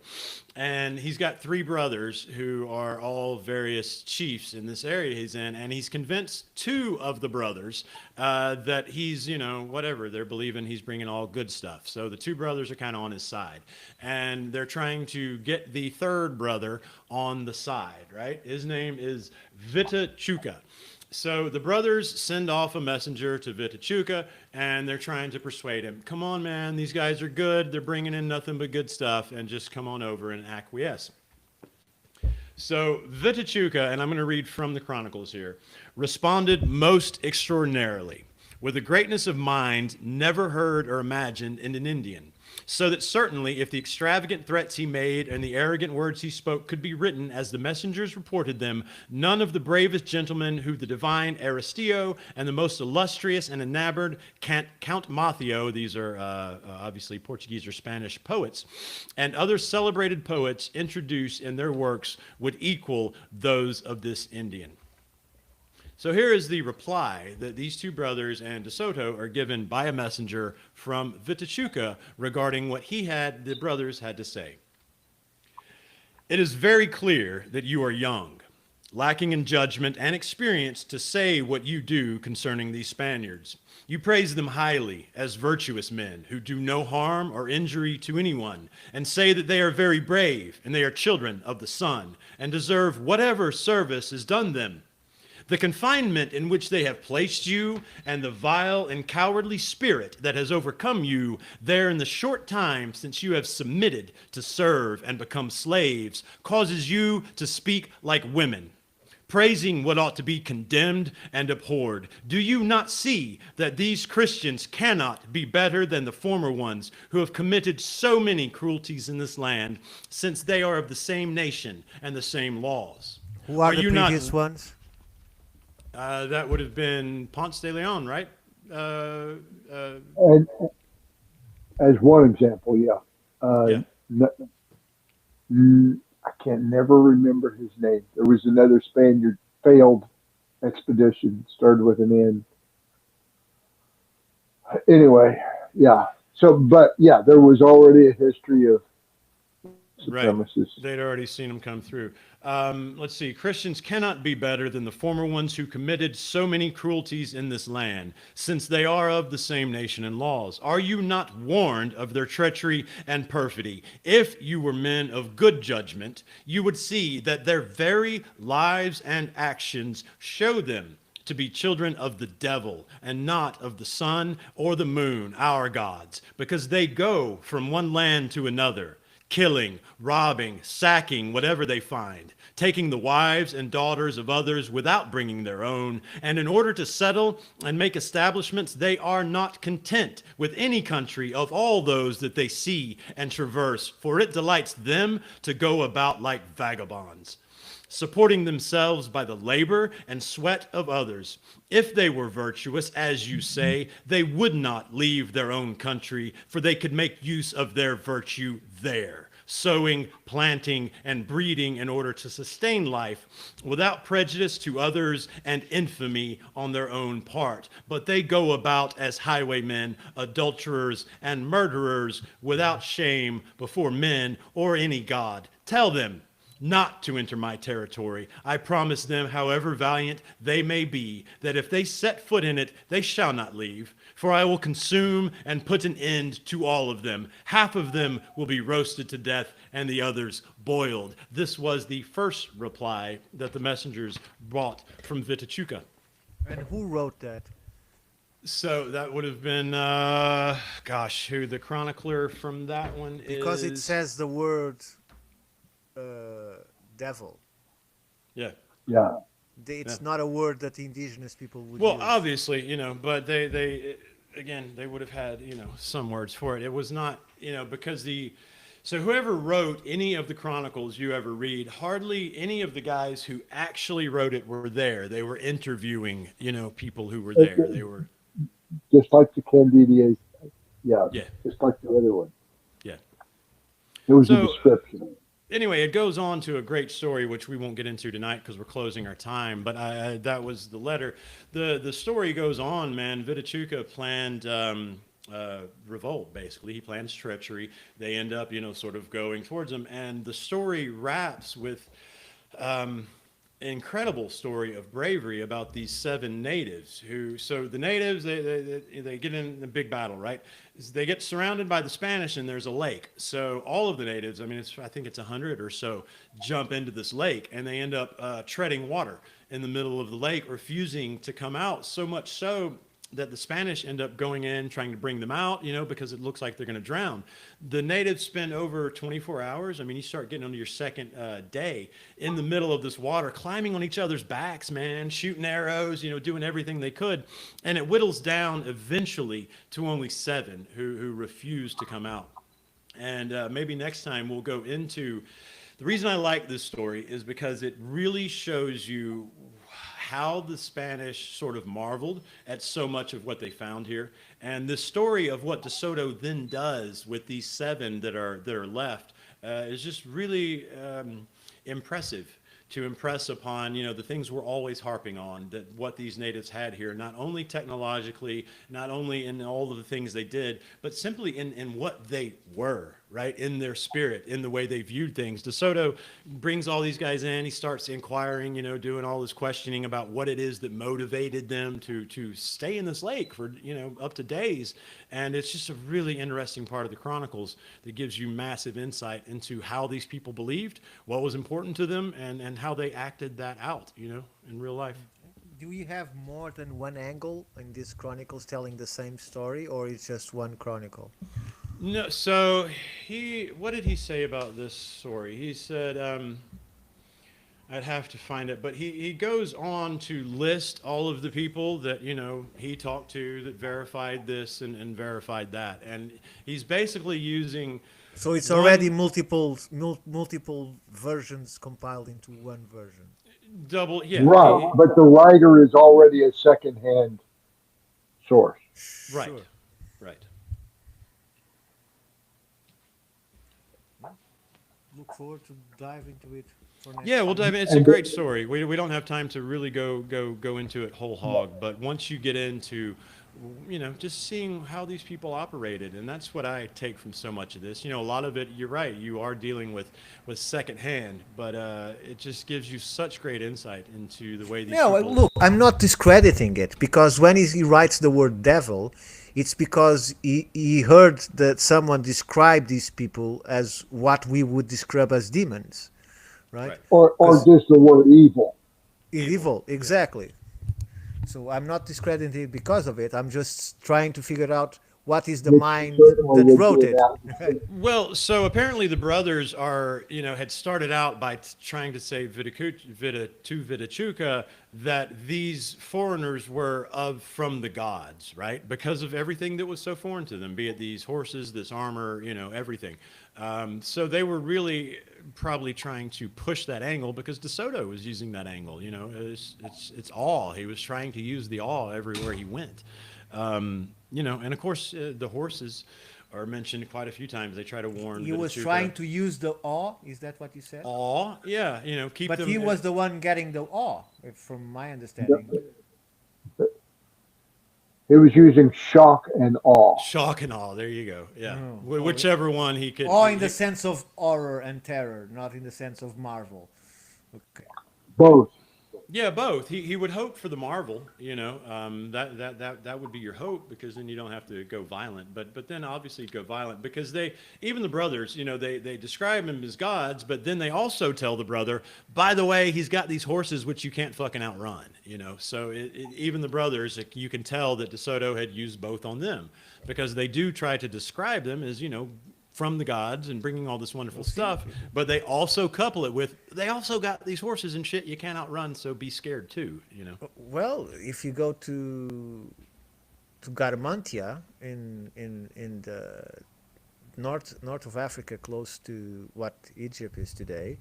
And he's got 3 brothers who are all various chiefs in this area he's in. And he's convinced 2 of the brothers that he's, whatever. They're believing he's bringing all good stuff. So the 2 brothers are kind of on his side. And they're trying to get the 3rd brother on the side, right? His name is Vitachuka. So the brothers send off a messenger to Vitachuka, and they're trying to persuade him. Come on, man, these guys are good. They're bringing in nothing but good stuff, and just come on over and acquiesce. So Vitachuka, and I'm going to read from the Chronicles here, responded most extraordinarily, with a greatness of mind never heard or imagined in an Indian. So that certainly, if the extravagant threats he made and the arrogant words he spoke could be written as the messengers reported them, none of the bravest gentlemen who the divine Aristeo and the most illustrious and enamored Count Mathio, these are obviously Portuguese or Spanish poets, and other celebrated poets introduce in their works would equal those of this Indian. So here is the reply that these two brothers and De Soto are given by a messenger from Vitichuca regarding what the brothers had to say. It is very clear that you are young, lacking in judgment and experience to say what you do concerning these Spaniards. You praise them highly as virtuous men who do no harm or injury to anyone, and say that they are very brave and they are children of the sun and deserve whatever service is done them. The confinement in which they have placed you, and the vile and cowardly spirit that has overcome you there in the short time since you have submitted to serve and become slaves, causes you to speak like women, praising what ought to be condemned and abhorred. Do you not see that these Christians cannot be better than the former ones who have committed so many cruelties in this land, since they are of the same nation and the same laws? Who are the you previous not ones? That would have been Ponce de Leon, right? And as one example, yeah. Yeah. I can't never remember his name. There was another Spaniard failed expedition, started with an N. Anyway, yeah. So, but yeah, there was already a history of supremacists. Right. They'd already seen them come through. Let's see. Christians cannot be better than the former ones who committed so many cruelties in this land, since they are of the same nation and laws. Are you not warned of their treachery and perfidy? If you were men of good judgment, you would see that their very lives and actions show them to be children of the devil and not of the sun or the moon, our gods, because they go from one land to another, killing, robbing, sacking whatever they find, taking the wives and daughters of others without bringing their own. And in order to settle and make establishments, they are not content with any country of all those that they see and traverse, for it delights them to go about like vagabonds, supporting themselves by the labor and sweat of others. If they were virtuous, as you say, they would not leave their own country, for they could make use of their virtue there, sowing, planting, and breeding in order to sustain life without prejudice to others and infamy on their own part. But they go about as highwaymen, adulterers, and murderers without shame before men or any god. Tell them not to enter my territory. I promise them, however valiant they may be, that if they set foot in it, they shall not leave. For I will consume and put an end to all of them. Half of them will be roasted to death, and the others boiled. This was the first reply that the messengers brought from Vitichuca. And who wrote that? So that would have been, who the chronicler from that one is? Because it says the word devil. Yeah. Yeah. It's not a word that the indigenous people would Well, use. obviously, but they again, they would have had, some words for it. It was not, because so whoever wrote any of the chronicles you ever read, hardly any of the guys who actually wrote it were there. They were interviewing, people who were there. They were Just like the Candidia's. Yeah. Yeah. Just like the other one. Yeah. It was a So, description. Anyway, it goes on to a great story, which we won't get into tonight because we're closing our time. But that was the letter. The story goes on, man. Vitichuca planned revolt, basically. He plans treachery. They end up, sort of going towards him. And the story wraps with incredible story of bravery about these 7 natives so the natives, they get in the big battle, right? They get surrounded by the Spanish and there's a lake. So all of the natives, I think it's 100 or so, jump into this lake and they end up treading water in the middle of the lake, refusing to come out, so much so that the Spanish end up going in, trying to bring them out, because it looks like they're going to drown. The natives spend over 24 hours. You start getting onto your second day in the middle of this water, climbing on each other's backs, man, shooting arrows, doing everything they could. And it whittles down eventually to only 7 who refuse to come out. And maybe next time we'll go into the reason I like this story is because it really shows you how the Spanish sort of marveled at so much of what they found here. And the story of what De Soto then does with these seven that are left is just really impressive to impress upon the things we're always harping on, that what these natives had here, not only technologically, not only in all of the things they did, but simply in what they were, right, in their spirit, in the way they viewed things. De Soto brings all these guys in. He starts inquiring, doing all this questioning about what it is that motivated them to stay in this lake for up to days. And it's just a really interesting part of the Chronicles that gives you massive insight into how these people believed, what was important to them, and how they acted that out, in real life. Do we have more than one angle in these chronicles telling the same story, or it's just one chronicle? No, so what did he say about this story? He said, I'd have to find it, but he goes on to list all of the people that he talked to that verified this and verified that, and he's basically using. So it's already multiple versions compiled into one version. Double, yeah. Right, but the writer is already a secondhand source. Right, Sure. right. Look forward to dive into it for next Yeah, we'll time. dive in. It's a great story. We don't have time to really go into it whole hog, but once you get into just seeing how these people operated, and that's what I take from so much of this. A lot of it, you're right, you are dealing with secondhand, but it just gives you such great insight into the way these No, people. look, I'm not discrediting it, because when he writes the word devil, it's because he heard that someone describe these people as what we would describe as demons, right? Right. Or 'Cause just the word evil. evil, exactly. So I'm not discrediting it because of it. I'm just trying to figure out what is the Which mind certainly that would wrote be it. that. Well, so apparently the brothers had started out by trying to say to Vitachuca that these foreigners were from the gods, right? Because of everything that was so foreign to them, be it these horses, this armor, everything. So they were really probably trying to push that angle because De Soto was using that angle. It's awe. He was trying to use the awe everywhere he went. And of course the horses are mentioned quite a few times. They try to warn. He was Vitachuca. trying to use the awe. Is that what you said? Awe, yeah, keep But them. he was the one getting the awe, from my understanding. He was using shock and awe. Shock and awe. There you go. Yeah, Oh. whichever one he could. Awe in the sense of horror and terror, not in the sense of marvel. Okay. Both. Yeah, both. He would hope for the marvel, that would be your hope, because then you don't have to go violent. But then obviously go violent because even the brothers, they describe him as gods, but then they also tell the brother, by the way, he's got these horses which you can't fucking outrun, So even the brothers, you can tell that De Soto had used both on them, because they do try to describe them as from the gods and bringing all this wonderful stuff, but they also couple it with, they also got these horses and shit you can't outrun, so be scared too. Well, if you go to Garmantia in the north of Africa, close to what Egypt is today,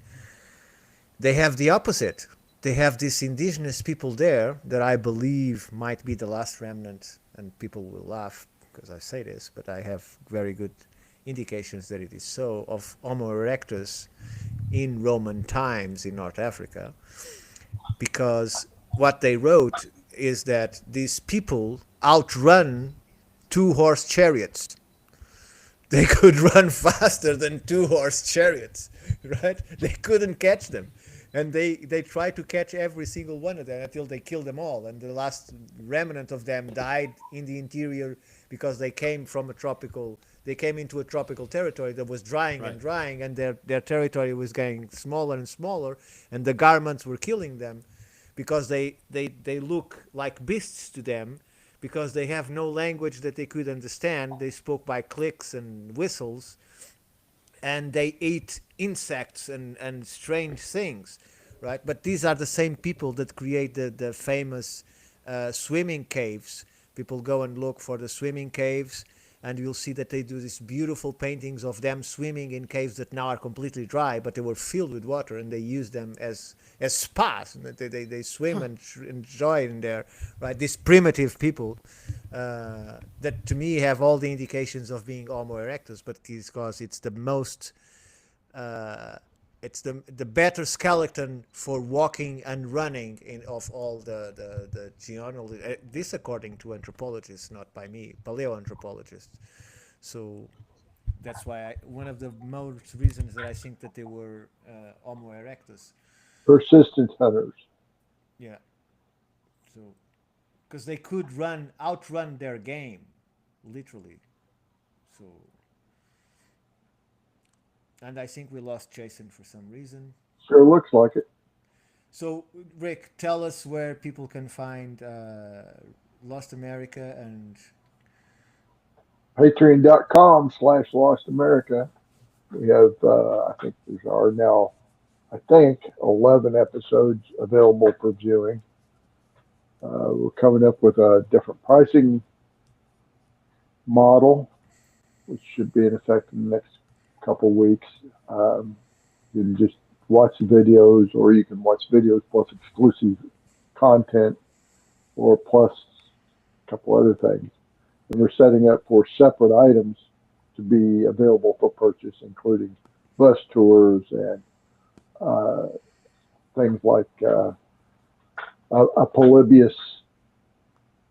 they have the opposite. They have these indigenous people there that I believe might be the last remnant, and people will laugh because I say this, but I have very good indications that it is so, of Homo erectus in Roman times in North Africa, because what they wrote is that these people outrun 2-horse chariots. They could run faster than 2-horse chariots, right? They couldn't catch them. And they tried to catch every single one of them until they killed them all. And the last remnant of them died in the interior because they came into a tropical territory that was drying and drying, and their territory was getting smaller and smaller, and the garments were killing them because they look like beasts to them, because they have no language that they could understand. They spoke by clicks and whistles, and they ate insects and strange things, right? But these are the same people that create the famous swimming caves. People go and look for the swimming caves, and you'll see that they do these beautiful paintings of them swimming in caves that now are completely dry, but they were filled with water, and they use them as spas. And they swim and enjoy in there, right? These primitive people that to me have all the indications of being Homo erectus, but because it's the most it's the better skeleton for walking and running of all the genealogy. This according to anthropologists, not by me, paleoanthropologists. So that's why one of the most reasons that I think that they were Homo erectus. Persistent hunters. Yeah. So because they could outrun their game, literally. So. And I think we lost Jason for some reason. Sure looks like it. So, Rick, tell us where people can find Lost America and Patreon.com/Lost America. We have, I think there are now, 11 episodes available for viewing. We're coming up with a different pricing model, which should be in effect in the next couple weeks. You can just watch the videos, or you can watch videos plus exclusive content, or plus a couple other things. And we're setting up for separate items to be available for purchase, including bus tours and things like a Polybius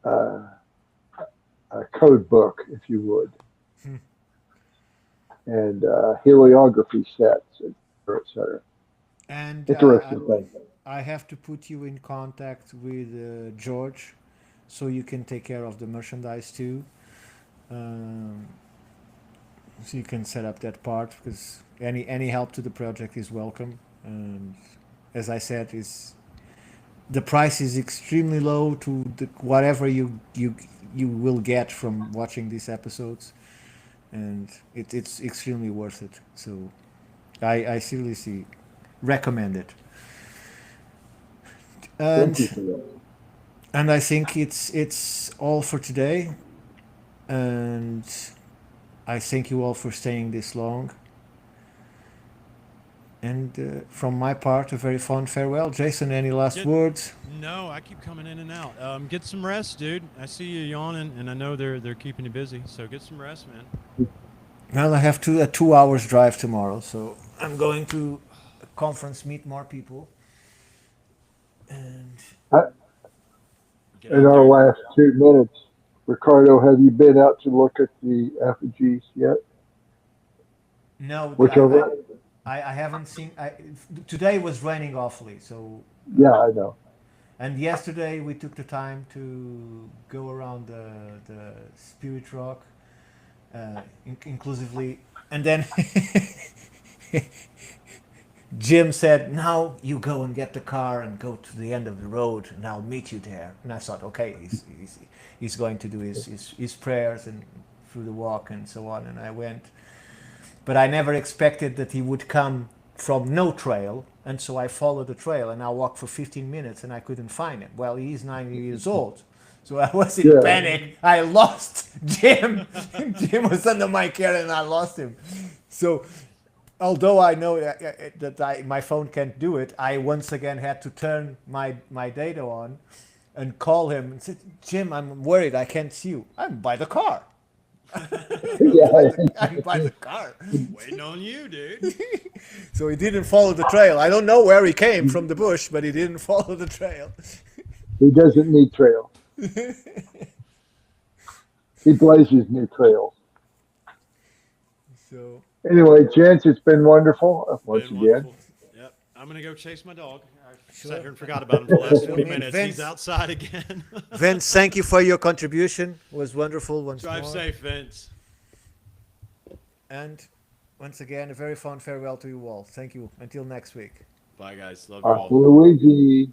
a code book, if you would, and heliography sets, etc. And Interesting thing. I have to put you in contact with George, so you can take care of the merchandise too. So you can set up that part, because any help to the project is welcome. And as I said, the price is extremely low to whatever you will get from watching these episodes, and it's extremely worth it. So I seriously recommend it. Thank you for that. And I think it's all for today. And I thank you all for staying this long. And from my part, a very fond farewell. Jason, any last words? No, I keep coming in and out. Get some rest, dude. I see you yawning, and I know they're keeping you busy. So get some rest, man. Well, I have a 2 hours drive tomorrow, so I'm going to a conference, meet more people. And In our last 2 minutes, Ricardo, have you been out to look at the effigies yet? no, Which over? I haven't seen. Today was raining awfully, so. Yeah, I know. And yesterday we took the time to go around the Spirit Rock, inclusively, and then Jim said, "Now you go and get the car and go to the end of the road, and I'll meet you there." And I thought, okay, he's going to do his prayers and through the walk and so on. And I went, but I never expected that he would come from no trail, and so I followed the trail, and I walked for 15 minutes, and I couldn't find him. Well, he's 90 years old, so I was in panic. I lost Jim. Jim was under my care, and I lost him. So, although I know that my phone can't do it, I once again had to turn my data on and call him and said, "Jim, I'm worried. I can't see you. I'm by the car." I'm by the car. Waiting on you, dude. So he didn't follow the trail. I don't know where he came from the bush, but he didn't follow the trail. He doesn't need trail. He blazes new trails. So anyway, gents, it's been wonderful once again. Wonderful. Yep, I'm gonna go chase my dog. I sat here and forgot about him for the last 20 minutes. Vince, He's outside again. Vince, thank you for your contribution. It was wonderful once Drive more. safe, Vince. And once again, a very fond farewell to you all. Thank you. Until next week. Bye, guys. Love you all. Luigi.